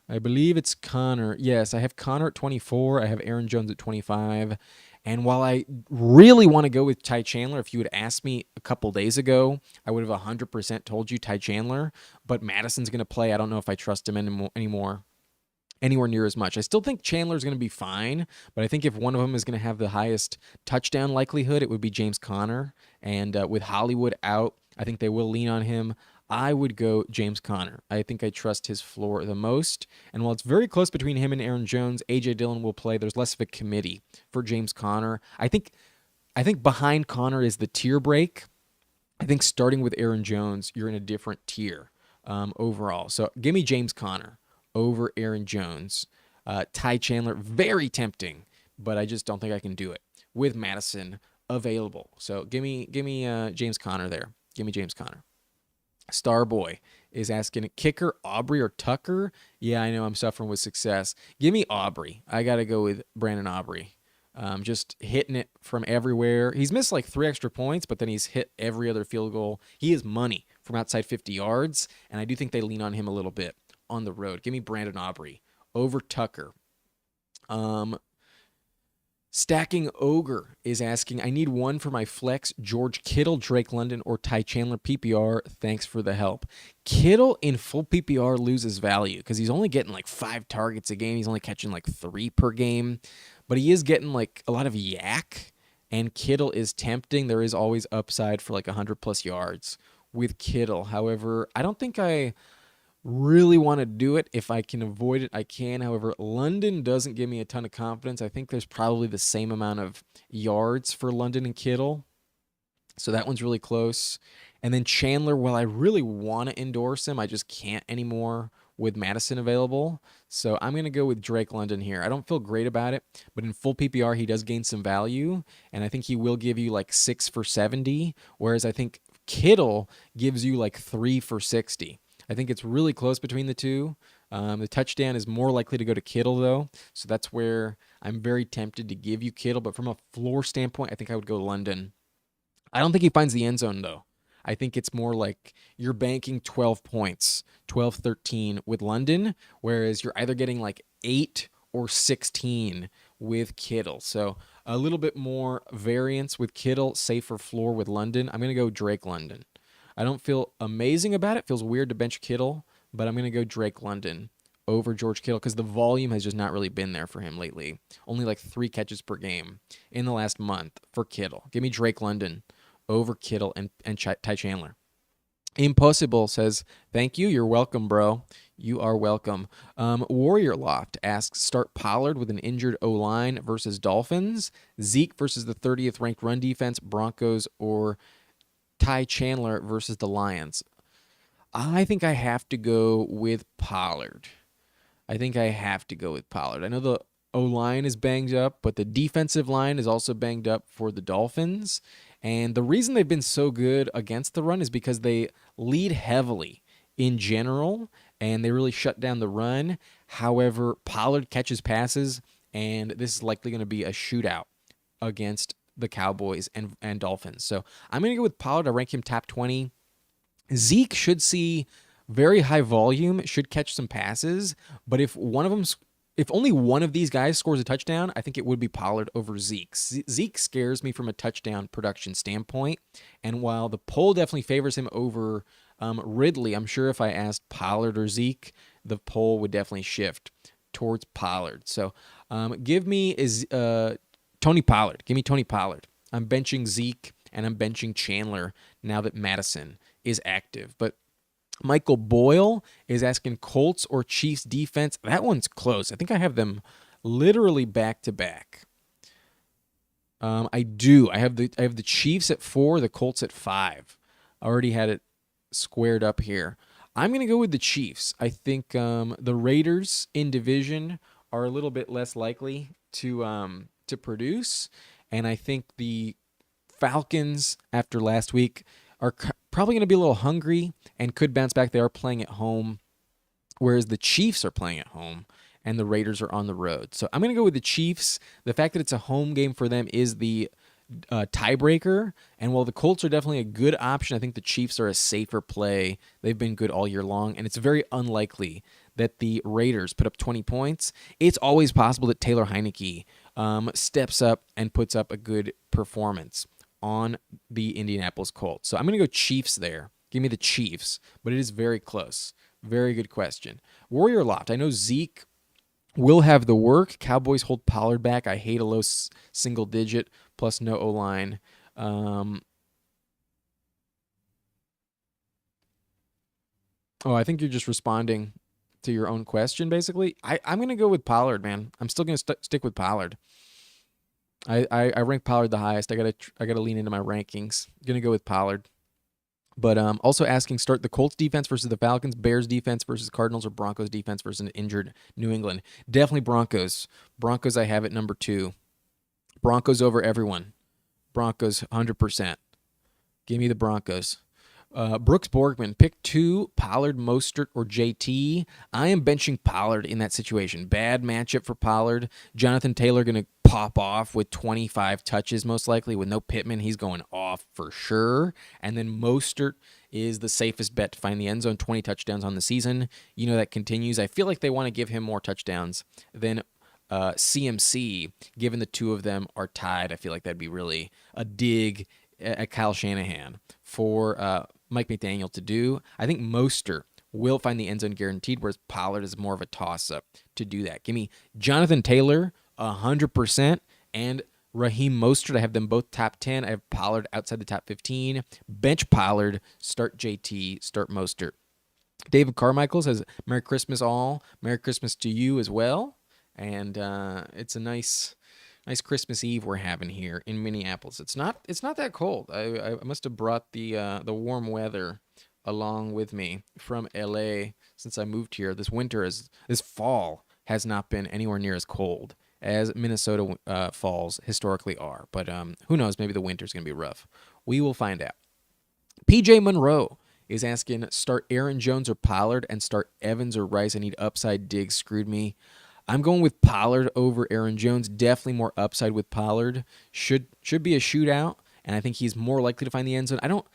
I believe it's Conner. Yes, I have Conner at 24. I have Aaron Jones at 25. And while I really want to go with Ty Chandler, if you had asked me a couple days ago, I would have 100% told you Ty Chandler. But Madison's going to play. I don't know if I trust him anymore. anywhere near as much. I still think Chandler's going to be fine, but I think if one of them is going to have the highest touchdown likelihood, it would be James Conner. And with Hollywood out, I think they will lean on him. I would go James Conner. I think I trust his floor the most. And while it's very close between him and Aaron Jones, A.J. Dillon will play. There's less of a committee for James Conner. I think behind Conner is the tier break. I think starting with Aaron Jones, you're in a different tier overall. So give me James Conner over Aaron Jones. Ty Chandler, very tempting, but I just don't think I can do it with Madison available. So give me James Conner there. Give me James Conner. Starboy is asking, kicker Aubrey or Tucker? Yeah, I know I'm suffering with success. Give me Aubrey. I got to go with Brandon Aubrey. Just hitting it from everywhere. He's missed like 3 extra points, but then he's hit every other field goal. He is money from outside 50 yards, and I do think they lean on him a little bit on the road. Give me Brandon Aubrey over Tucker. Stacking Ogre is asking, I need one for my flex, George Kittle, Drake London, or Ty Chandler PPR. Thanks for the help. Kittle in full PPR loses value because he's only getting like 5 targets a game. He's only catching like 3 per game, but he is getting like a lot of yak, and Kittle is tempting. There is always upside for like 100+ yards with Kittle. However, I don't think I really want to do it. If I can avoid it, I can. However, London doesn't give me a ton of confidence. I think there's probably the same amount of yards for London and Kittle. So that one's really close. And then Chandler, while I really want to endorse him, I just can't anymore with Madison available. So I'm going to go with Drake London here. I don't feel great about it, but in full PPR, he does gain some value. And I think he will give you like 6 for 70, whereas I think Kittle gives you like 3 for 60. I think it's really close between the two. The touchdown is more likely to go to Kittle, though. So that's where I'm very tempted to give you Kittle. But from a floor standpoint, I think I would go London. I don't think he finds the end zone, though. I think it's more like you're banking 12 points, 12, 13 with London, whereas you're either getting like 8 or 16 with Kittle. So a little bit more variance with Kittle, safer floor with London. I'm going to go Drake London. I don't feel amazing about it. Feels weird to bench Kittle, but I'm going to go Drake London over George Kittle because the volume has just not really been there for him lately. Only like 3 catches per game in the last month for Kittle. Give me Drake London over Kittle and Ty Chandler. Impossible says, thank you. You're welcome, bro. You are welcome. Warrior Loft asks, start Pollard with an injured O-line versus Dolphins, Zeke versus the 30th ranked run defense, Broncos, or Ty Chandler versus the Lions. I think I have to go with Pollard. I know the O-line is banged up, but the defensive line is also banged up for the Dolphins. And the reason they've been so good against the run is because they lead heavily in general, and they really shut down the run. However, Pollard catches passes, and this is likely going to be a shootout against the Cowboys and Dolphins. So I'm going to go with Pollard. I rank him top 20. Zeke should see very high volume, should catch some passes, but if only one of these guys scores a touchdown, I think it would be Pollard over Zeke. Zeke scares me from a touchdown production standpoint, and while the poll definitely favors him over Ridley, I'm sure if I asked Pollard or Zeke, the poll would definitely shift towards Pollard. So give me Tony Pollard. Give me Tony Pollard. I'm benching Zeke and I'm benching Chandler now that Madison is active. But Michael Boyle is asking Colts or Chiefs defense. That one's close. I think I have them literally back to back. I do. I have the Chiefs at 4, the Colts at 5. I already had it squared up here. I'm going to go with the Chiefs. I think the Raiders in division are a little bit less likely to produce, and I think the Falcons after last week are probably going to be a little hungry and could bounce back. They are playing at home, whereas the Chiefs are playing at home and the Raiders are on the road. So I'm going to go with the Chiefs. The fact that it's a home game for them is the tiebreaker, and while the Colts are definitely a good option, I think the Chiefs are a safer play. They've been good all year long, and it's very unlikely that the Raiders put up 20 points. It's always possible that Taylor Heineke steps up and puts up a good performance on the Indianapolis Colts. So I'm going to go Chiefs there. Give me the Chiefs, but it is very close. Very good question. Warrior Loft, I know Zeke will have the work. Cowboys hold Pollard back. I hate a low single digit plus no O line. Um, I think you're just responding to your own question, basically. I'm going to go with Pollard, man. I'm still going to stick with Pollard. I rank Pollard the highest. I gotta lean into my rankings. Gonna go with Pollard. But also asking, start the Colts defense versus the Falcons, Bears defense versus Cardinals, or Broncos defense versus an injured New England. Definitely Broncos. Broncos I have at number 2. Broncos over everyone. Broncos 100%. Give me the Broncos. Brooks Borgman, pick 2, Pollard, Mostert, or JT. I am benching Pollard in that situation. Bad matchup for Pollard. Jonathan Taylor going to pop off with 25 touches, most likely. With no Pittman, he's going off for sure. And then Mostert is the safest bet to find the end zone, 20 touchdowns on the season. You know that continues. I feel like they want to give him more touchdowns than CMC, given the two of them are tied. I feel like that'd be really a dig at Kyle Shanahan for Mike McDaniel to do. I think Mostert will find the end zone guaranteed, whereas Pollard is more of a toss-up to do that. Give me Jonathan Taylor 100% and Raheem Mostert. I have them both top 10. I have Pollard outside the top 15. Bench Pollard, start JT, start Mostert. David Carmichael says, Merry Christmas all. Merry Christmas to you as well. And it's a nice Christmas Eve we're having here in Minneapolis. It's not that cold. I must have brought the warm weather along with me from LA since I moved here. This fall has not been anywhere near as cold as Minnesota falls historically are. But who knows? Maybe the winter's gonna be rough. We will find out. PJ Monroe is asking, start Aaron Jones or Pollard and start Evans or Rice. I need upside. Diggs screwed me. I'm going with Pollard over Aaron Jones. Definitely more upside with Pollard. Should be a shootout, and I think he's more likely to find the end zone. I don't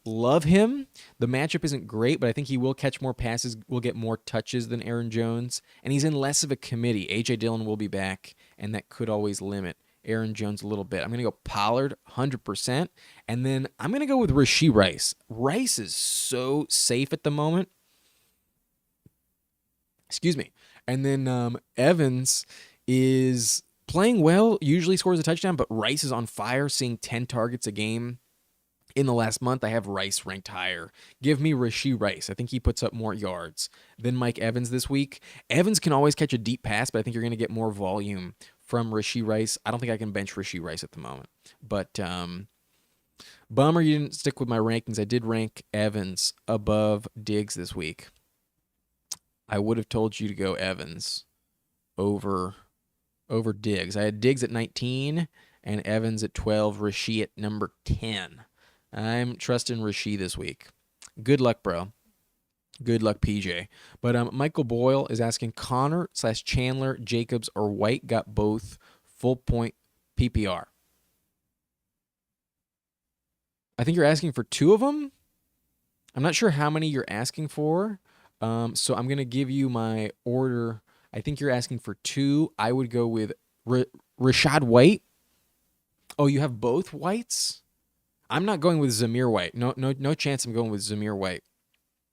love him. The matchup isn't great, but I think he will catch more passes, will get more touches than Aaron Jones, and he's in less of a committee. A.J. Dillon will be back, and that could always limit Aaron Jones a little bit. I'm going to go Pollard 100%, and then I'm going to go with Rashee Rice. Rice is so safe at the moment. Excuse me. And then Evans is playing well, usually scores a touchdown, but Rice is on fire, seeing 10 targets a game. In the last month, I have Rice ranked higher. Give me Rashee Rice. I think he puts up more yards than Mike Evans this week. Evans can always catch a deep pass, but I think you're going to get more volume from Rashee Rice. I don't think I can bench Rashee Rice at the moment. But bummer you didn't stick with my rankings. I did rank Evans above Diggs this week. I would have told you to go Evans over Diggs. I had Diggs at 19 and Evans at 12, Rashee at number 10. I'm trusting Rashee this week. Good luck, bro. Good luck, PJ. But Michael Boyle is asking, Connor/Chandler, Jacobs, or White got both full point PPR. I think you're asking for 2 of them. I'm not sure how many you're asking for. So I'm going to give you my order. I think you're asking for 2. I would go with Rachaad White. Oh, you have both Whites? I'm not going with Zamir White. No chance I'm going with Zamir White.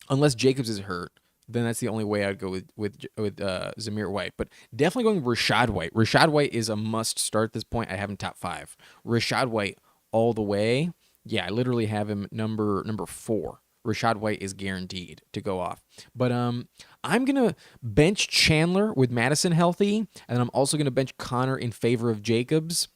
Unless Jacobs is hurt, then that's the only way I'd go with Zamir White. But definitely going with Rachaad White. Rachaad White is a must start at this point. I have him top 5. Rachaad White all the way. Yeah, I literally have him number 4. Rachaad White is guaranteed to go off. But I'm going to bench Chandler with Madison healthy, and I'm also going to bench Connor in favor of Jacobs.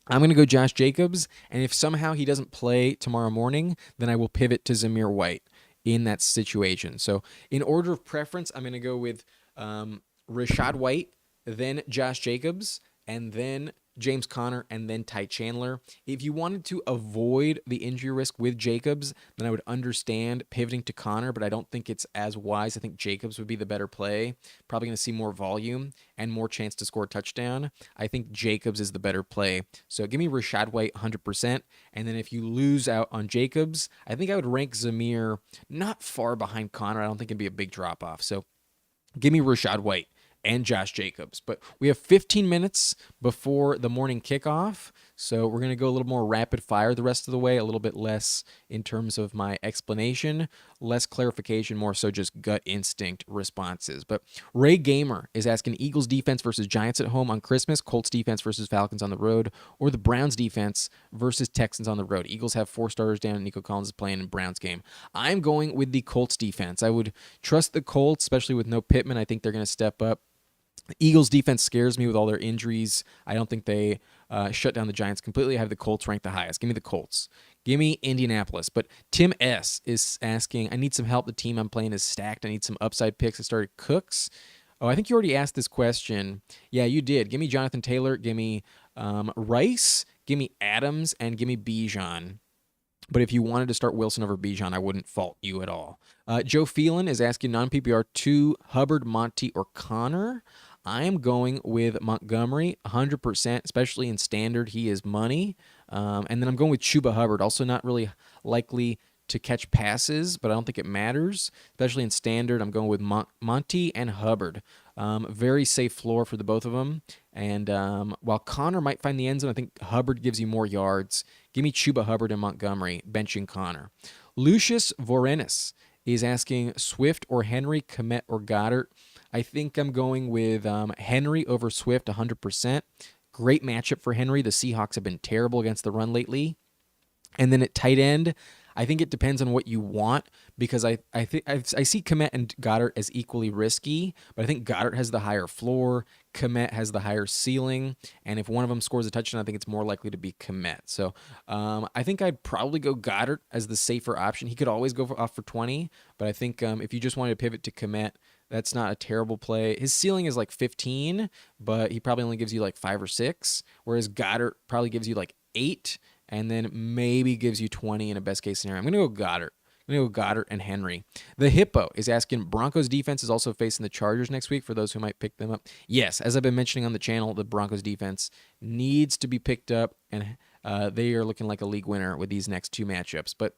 I'm going to go Josh Jacobs, and if somehow he doesn't play tomorrow morning, then I will pivot to Zamir White in that situation. So in order of preference, I'm going to go with Rachaad White, then Josh Jacobs, and then James Conner, and then Ty Chandler. If you wanted to avoid the injury risk with Jacobs, then I would understand pivoting to Conner, but I don't think it's as wise. I think Jacobs would be the better play. Probably going to see more volume and more chance to score a touchdown. I think Jacobs is the better play. So give me Rachaad White 100%. And then if you lose out on Jacobs, I think I would rank Zamir not far behind Conner. I don't think it'd be a big drop-off. So give me Rachaad White and Josh Jacobs. But we have 15 minutes before the morning kickoff, So we're going to go a little more rapid fire the rest of the way, a little bit less in terms of my explanation, less clarification, more so just gut instinct responses. But Ray Gamer is asking Eagles defense versus Giants at home on Christmas, Colts defense versus Falcons on the road, or the Browns defense versus Texans on the road. Eagles have 4 starters down, and Nico Collins is playing in Browns game. I'm going with the Colts defense. I would trust the Colts, especially with no Pittman. I think they're going to step up. The Eagles defense scares me with all their injuries. I don't think they shut down the Giants completely. I have the Colts ranked the highest. Give me the Colts. Give me Indianapolis. But Tim S. is asking, I need some help. The team I'm playing is stacked. I need some upside picks. I started Cooks. Oh, I think you already asked this question. Yeah, you did. Give me Jonathan Taylor. Give me Rice. Give me Adams. And give me Bijan. But if you wanted to start Wilson over Bijan, I wouldn't fault you at all. Joe Phelan is asking non-PPR 2, Hubbard, Monty, or Connor. I am going with Montgomery 100%, especially in standard. He is money. And then I'm going with Chuba Hubbard, also not really likely to catch passes, but I don't think it matters, especially in standard. I'm going with Monty and Hubbard. Very safe floor for the both of them. And while Connor might find the end zone, I think Hubbard gives you more yards. Give me Chuba Hubbard and Montgomery, benching Connor. Lucius Vorenis is asking Swift or Henry, Kmet or Goddard. I think I'm going with Henry over Swift 100%. Great matchup for Henry. The Seahawks have been terrible against the run lately. And then at tight end, I think it depends on what you want, because I see Kmet and Goddard as equally risky, but I think Goddard has the higher floor, Kmet has the higher ceiling, and if one of them scores a touchdown, I think it's more likely to be Kmet. So I think I'd probably go Goddard as the safer option. He could always go off for 20, but I think if you just wanted to pivot to Kmet, that's not a terrible play. His ceiling is like 15, but he probably only gives you like 5 or 6, whereas Goddard probably gives you like 8, and then maybe gives you 20 in a best case scenario. I'm going to go Goddard. I'm going to go Goddard and Henry. The Hippo is asking, Broncos defense is also facing the Chargers next week for those who might pick them up. Yes, as I've been mentioning on the channel, the Broncos defense needs to be picked up, and they are looking like a league winner with these next 2 matchups. But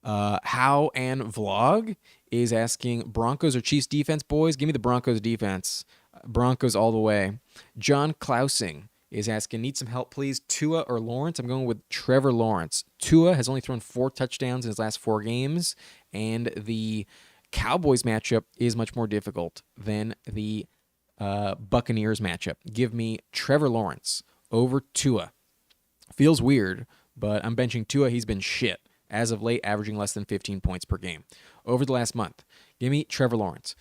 How and Vlog is asking, Broncos or Chiefs defense, boys? Give me the Broncos defense. Broncos all the way. John Klausing is asking, need some help, please. Tua or Lawrence? I'm going with Trevor Lawrence. Tua has only thrown 4 touchdowns in his last 4 games, and the Cowboys matchup is much more difficult than the Buccaneers matchup. Give me Trevor Lawrence over Tua. Feels weird, but I'm benching Tua. He's been shit as of late, averaging less than 15 points per game over the last month. Give me Trevor Lawrence.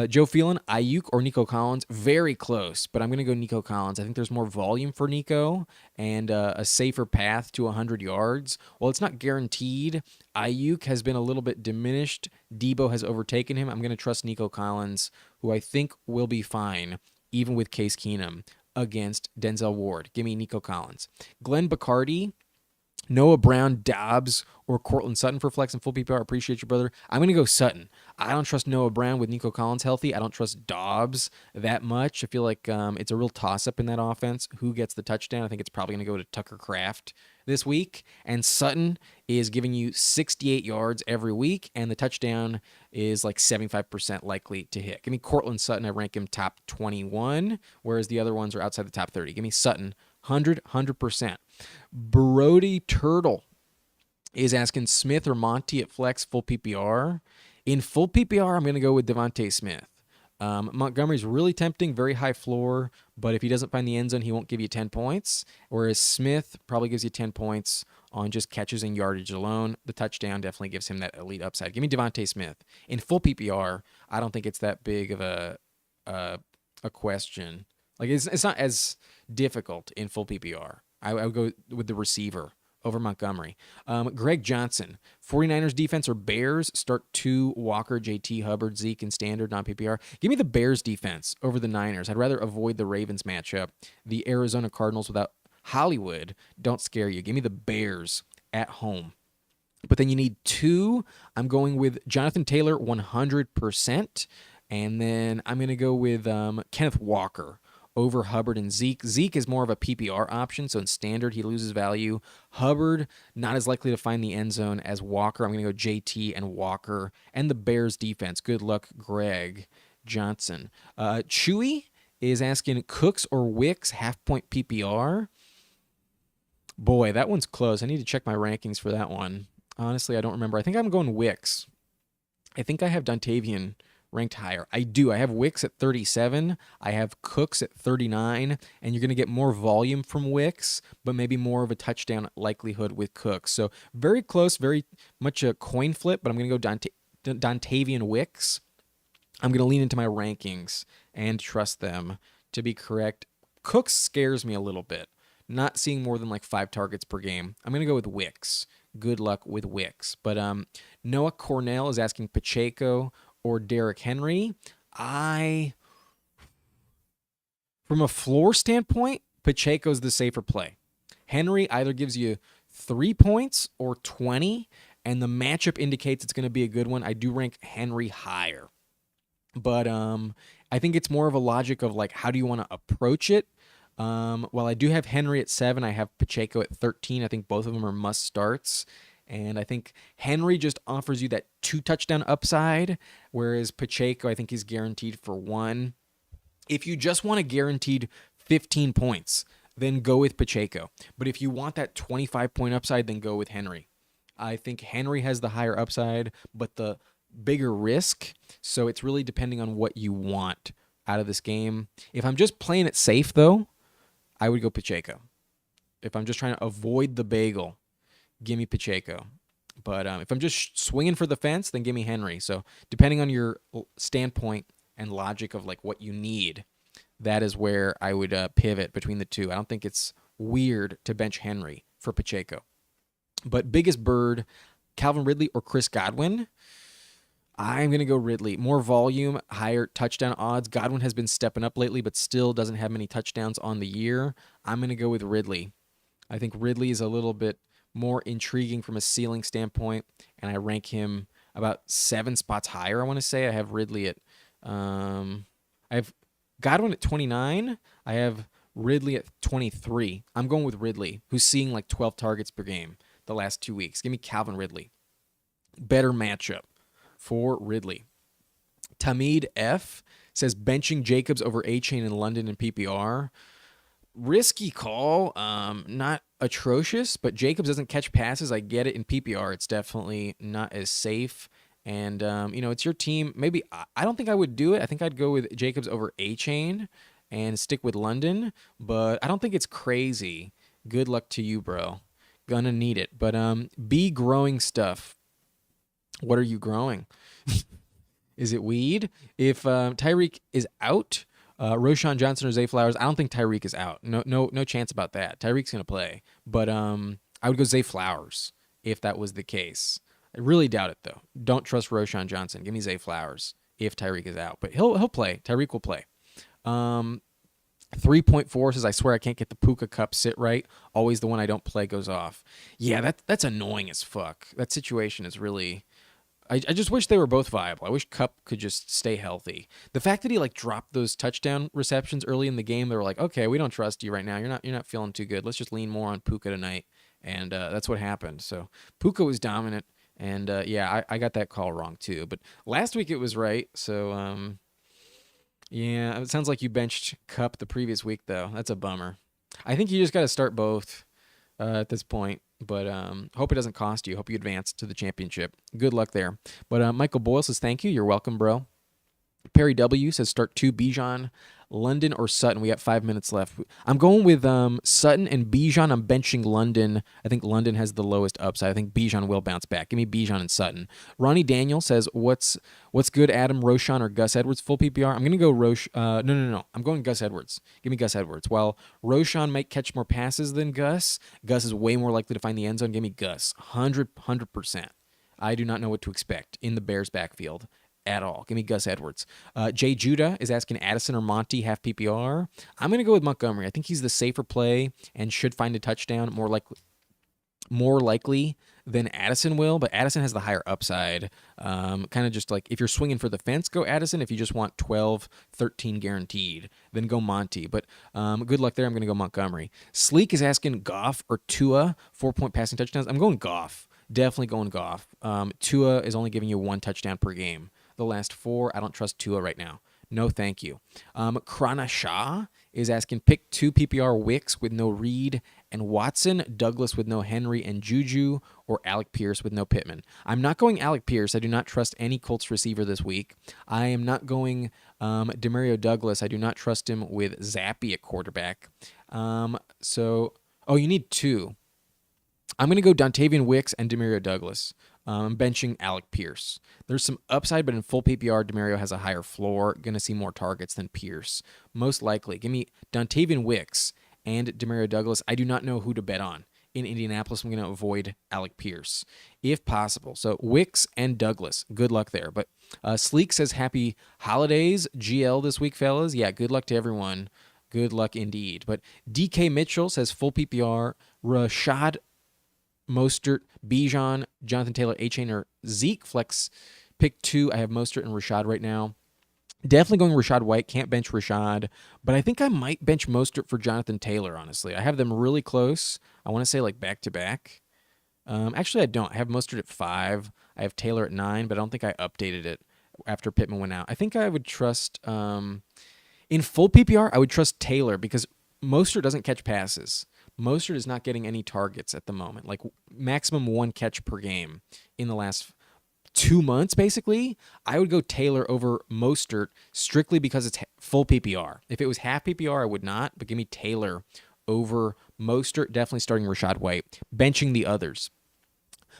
Joe Phelan, Ayuk or Nico Collins? Very close, but I'm going to go Nico Collins. I think there's more volume for Nico and a safer path to 100 yards. While it's not guaranteed, Ayuk has been a little bit diminished. Debo has overtaken him. I'm going to trust Nico Collins, who I think will be fine, even with Case Keenum against Denzel Ward. Give me Nico Collins. Glenn Bacardi, Noah Brown, Dobbs, or Cortland Sutton for flex and full PPR. Appreciate you, brother. I'm going to go Sutton. I don't trust Noah Brown with Nico Collins healthy. I don't trust Dobbs that much. I feel like it's a real toss-up in that offense. Who gets the touchdown? I think it's probably going to go to Tucker Kraft this week. And Sutton is giving you 68 yards every week, and the touchdown is like 75% likely to hit. Give me Cortland Sutton. I rank him top 21, whereas the other ones are outside the top 30. Give me Sutton, 100%. Brody Turtle is asking Smith or Monty at flex full PPR. In full PPR, I'm going to go with Devontae Smith. Montgomery's really tempting, very high floor, but if he doesn't find the end zone, he won't give you 10 points, whereas Smith probably gives you 10 points on just catches and yardage alone. The touchdown definitely gives him that elite upside. Give me Devontae Smith. In full PPR, I don't think it's that big of a question. Like, it's not as difficult in full PPR. I would go with the receiver over Montgomery. Greg Johnson, 49ers defense or Bears? Start 2, Walker, JT, Hubbard, Zeke, and standard non-PPR. Give me the Bears defense over the Niners. I'd rather avoid the Ravens matchup. The Arizona Cardinals without Hollywood don't scare you. Give me the Bears at home. But then you need 2. I'm going with Jonathan Taylor 100%. And then I'm going to go with Kenneth Walker over Hubbard and Zeke. Zeke is more of a PPR option, so in standard he loses value. Hubbard, not as likely to find the end zone as Walker. I'm going to go JT and Walker. And the Bears defense. Good luck, Greg Johnson. Chewy is asking Cooks or Wicks, half-point PPR. Boy, that one's close. I need to check my rankings for that one. Honestly, I don't remember. I think I'm going Wicks. I think I have Dontavian ranked higher. I do. I have Wicks at 37. I have Cooks at 39. And you're going to get more volume from Wicks, but maybe more of a touchdown likelihood with Cooks. So very close, very much a coin flip, but I'm going to go Dontavian Wicks. I'm going to lean into my rankings and trust them to be correct. Cooks scares me a little bit. Not seeing more than like 5 targets per game. I'm going to go with Wicks. Good luck with Wicks. But Noah Cornell is asking Pacheco or Derrick Henry. From a floor standpoint, Pacheco's the safer play. Henry either gives you 3 points or 20, and the matchup indicates it's going to be a good one. I do rank Henry higher. But I think it's more of a logic of like, how do you want to approach it? While I do have Henry at 7, I have Pacheco at 13. I think both of them are must starts. And I think Henry just offers you that 2 touchdown upside, whereas Pacheco, I think he's guaranteed for 1. If you just want a guaranteed 15 points, then go with Pacheco. But if you want that 25-point upside, then go with Henry. I think Henry has the higher upside, but the bigger risk. So it's really depending on what you want out of this game. If I'm just playing it safe, though, I would go Pacheco. If I'm just trying to avoid the bagel, give me Pacheco. But if I'm just swinging for the fence, then give me Henry. So depending on your standpoint and logic of like what you need, that is where I would pivot between the two. I don't think it's weird to bench Henry for Pacheco. But biggest bird, Calvin Ridley or Chris Godwin? I'm going to go Ridley. More volume, higher touchdown odds. Godwin has been stepping up lately, but still doesn't have many touchdowns on the year. I'm going to go with Ridley. I think Ridley is a little bit more intriguing from a ceiling standpoint, and I rank him about 7 spots higher, I want to say. I have Ridley at... I have Godwin at 29. I have Ridley at 23. I'm going with Ridley, who's seeing like 12 targets per game the last 2 weeks. Give me Calvin Ridley. Better matchup for Ridley. Tamid F says benching Jacobs over A-Chain in London in PPR. Risky call, not atrocious, but Jacobs doesn't catch passes. I get it in PPR. It's definitely not as safe. And, it's your team. Maybe I don't think I would do it. I think I'd go with Jacobs over A-Chain and stick with London, but I don't think it's crazy. Good luck to you, bro. Gonna need it. But be growing stuff. What are you growing? Is it weed? If Tyreek is out, Roshan Johnson or Zay Flowers, I don't think Tyreek is out. No chance about that. Tyreek's gonna play, but I would go Zay Flowers if that was the case. I really doubt it though. Don't trust Roshan Johnson. Give me Zay Flowers if Tyreek is out, but he'll play. Tyreek will play. 3.4 says, I swear I can't get the Puka Cup sit right. Always the one I don't play goes off. Yeah, that's annoying as fuck. That situation is really... I just wish they were both viable. I wish Cup could just stay healthy. The fact that he like dropped those touchdown receptions early in the game, they were like, okay, we don't trust you right now. You're not feeling too good. Let's just lean more on Puka tonight. And that's what happened. So Puka was dominant. And I got that call wrong too. But last week it was right. So yeah, it sounds like you benched Cup the previous week though. That's a bummer. I think you just got to start both at this point. But hope it doesn't cost you. Hope you advance to the championship. Good luck there. But Michael Boyle says, thank you. You're welcome, bro. Perry W. says, start 2 Bijan, London, or Sutton. We got 5 minutes left. I'm going with Sutton and Bijan. I'm benching London. I think London has the lowest upside. I think Bijan will bounce back. Give me Bijan and Sutton. Ronnie Daniel says, what's good, Adam, Roshan, or Gus Edwards? Full PPR. I'm going to go No. I'm going Gus Edwards. Give me Gus Edwards. While Roshan might catch more passes than Gus is way more likely to find the end zone. Give me Gus. 100%. I do not know what to expect in the Bears backfield at all. Give me Gus Edwards. Jay Judah is asking Addison or Monty half PPR. I'm going to go with Montgomery. I think he's the safer play and should find a touchdown more likely than Addison will, but Addison has the higher upside. Kind of just like if you're swinging for the fence, go Addison. If you just want 12, 13 guaranteed, then go Monty. But good luck there. I'm going to go Montgomery. Sleek is asking Goff or Tua 4-point passing touchdowns. I'm going Goff. Definitely going Goff. Tua is only giving you 1 touchdown per game. The last 4, I don't trust Tua right now. No, thank you. Krana Shah is asking pick 2 PPR Wicks with no Reed and Watson, Douglas with no Henry and Juju, or Alec Pierce with no Pittman. I'm not going Alec Pierce. I do not trust any Colts receiver this week. I am not going Demario Douglas. I do not trust him with Zappy at quarterback. You need 2. I'm going to go Dontavian Wicks and Demario Douglas. I'm benching Alec Pierce. There's some upside, but in full PPR, Demario has a higher floor. Going to see more targets than Pierce. Most likely. Give me Dontavian Wicks and Demario Douglas. I do not know who to bet on. In Indianapolis, I'm going to avoid Alec Pierce if possible. So Wicks and Douglas. Good luck there. But Sleek says happy holidays, GL this week, fellas. Yeah, good luck to everyone. Good luck indeed. But DK Mitchell says full PPR, Rashad Mostert, Bijan, Jonathan Taylor, A-Chain, or Zeke. Flex pick 2. I have Mostert and Rashad right now. Definitely going Rashad White. Can't bench Rashad, but I think I might bench Mostert for Jonathan Taylor, honestly. I have them really close. I want to say like back-to-back. Actually, I don't. I have Mostert at 5. I have Taylor at 9, but I don't think I updated it after Pittman went out. I think I would trust... in full PPR, I would trust Taylor because Mostert doesn't catch passes. Mostert is not getting any targets at the moment, like maximum 1 catch per game in the last 2 months, basically. I would go Taylor over Mostert strictly because it's full PPR. If it was half PPR, I would not, but give me Taylor over Mostert. Definitely starting Rashad White. Benching the others.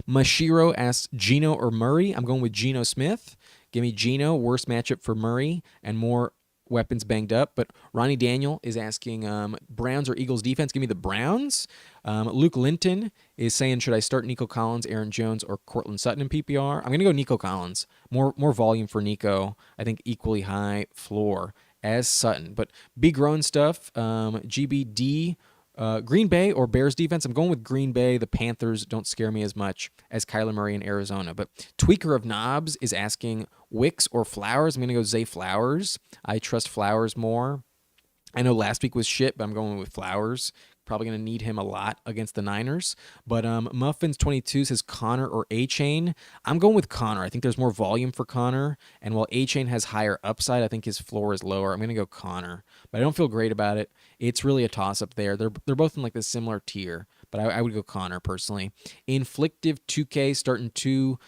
Mashiro asks Geno or Murray. I'm going with Geno Smith. Give me Geno. Worst matchup for Murray and more weapons banged up. But Ronnie Daniel is asking Browns or Eagles defense. Give me the Browns. Luke Linton is saying, should I start Nico Collins, Aaron Jones, or Cortland Sutton in PPR? I'm going to go Nico Collins. More volume for Nico. I think equally high floor as Sutton. But big grown stuff. GBD. Green Bay or Bears defense. I'm going with Green Bay. The Panthers don't scare me as much as Kyler Murray in Arizona. But Tweaker of Knobs is asking Wicks or Flowers. I'm going to go Zay Flowers. I trust Flowers more. I know last week was shit, but I'm going with Flowers. Probably going to need him a lot against the Niners. But Muffins22 says Connor or A-Chain. I'm going with Connor. I think there's more volume for Connor. And while A-Chain has higher upside, I think his floor is lower. I'm going to go Connor. But I don't feel great about it. It's really a toss-up there. They're both in like this similar tier. But I would go Connor personally. Inflictive 2K starting 2.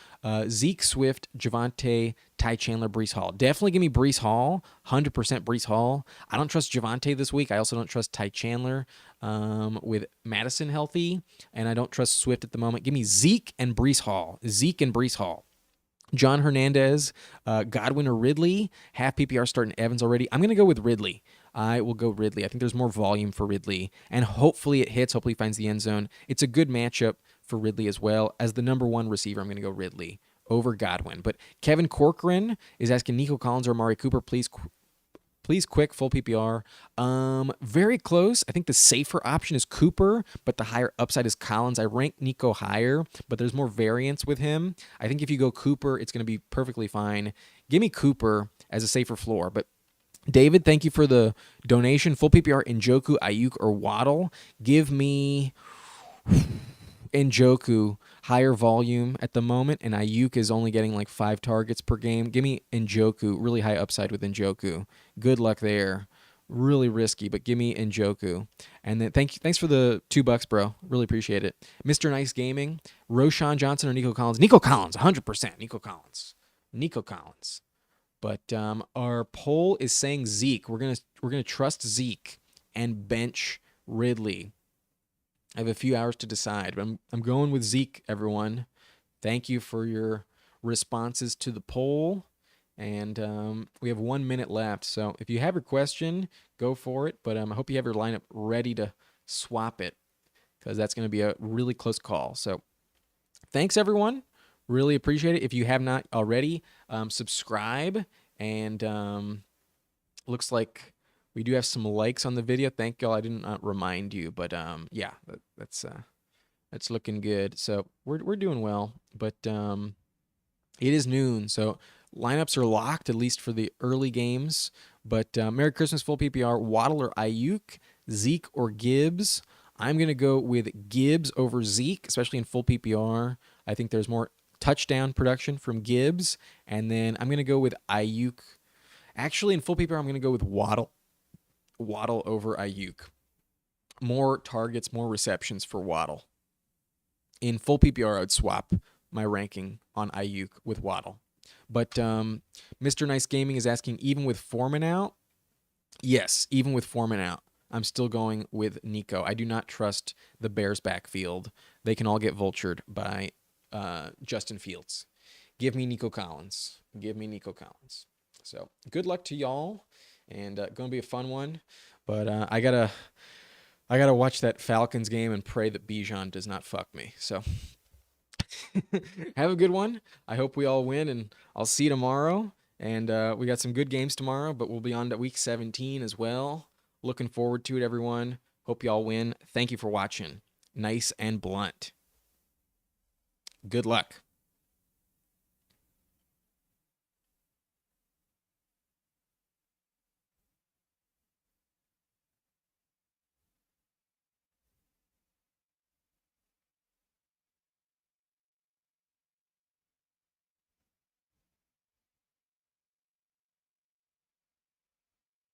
Zeke Swift, Javonte, Ty Chandler, Breece Hall. Definitely give me Breece Hall. 100% Breece Hall. I don't trust Javonte this week. I also don't trust Ty Chandler with Madison healthy. And I don't trust Swift at the moment. Give me Zeke and Breece Hall. Zeke and Breece Hall. John Hernandez, Godwin or Ridley. Half PPR starting Evans already. I'm going to go with Ridley. I will go Ridley. I think there's more volume for Ridley, and hopefully it hits. Hopefully he finds the end zone. It's a good matchup for Ridley as well. As the number 1 receiver, I'm going to go Ridley over Godwin. But Kevin Corcoran is asking Nico Collins or Amari Cooper, please quick, full PPR. Very close. I think the safer option is Cooper, but the higher upside is Collins. I rank Nico higher, but there's more variance with him. I think if you go Cooper, it's going to be perfectly fine. Give me Cooper as a safer floor, but David, thank you for the donation. Full PPR, Njoku, Ayuk, or Waddle. Give me Njoku, higher volume at the moment, and Ayuk is only getting like 5 targets per game. Give me Njoku, really high upside with Njoku. Good luck there. Really risky, but give me Njoku. And then thanks for the $2, bro. Really appreciate it. Mr. Nice Gaming, Roshan Johnson or Nico Collins? Nico Collins, 100%. Nico Collins. But our poll is saying Zeke. We're gonna trust Zeke and bench Ridley. I have a few hours to decide, but I'm going with Zeke, everyone. Thank you for your responses to the poll. And we have 1 minute left. So if you have your question, go for it. But I hope you have your lineup ready to swap it, because that's going to be a really close call. So thanks, everyone. Really appreciate it. If you have not already, subscribe. And looks like we do have some likes on the video. Thank y'all. I didn't remind you, but yeah, that's looking good. So we're doing well. But it is noon, so lineups are locked at least for the early games. But Merry Christmas, full PPR. Waddle or Ayuk, Zeke or Gibbs. I'm gonna go with Gibbs over Zeke, especially in full PPR. I think there's more touchdown production from Gibbs, and then I'm going to go with Ayuk Actually, in full PPR, I'm going to go with Waddle. Waddle over Ayuk. More targets, more receptions for Waddle. In full PPR, I would swap my ranking on Ayuk with Waddle. But Mr. Nice Gaming is asking, even with Foreman out? Yes, even with Foreman out. I'm still going with Nico. I do not trust the Bears backfield. They can all get vultured by Justin Fields. Give me Nico Collins. Give me Nico Collins. So good luck to y'all, and going to be a fun one. But I gotta watch that Falcons game and pray that Bijan does not fuck me. So have a good one. I hope we all win, and I'll see you tomorrow. And we got some good games tomorrow, but we'll be on to week 17 as well. Looking forward to it, everyone. Hope y'all win. Thank you for watching. Nice and blunt. Good luck.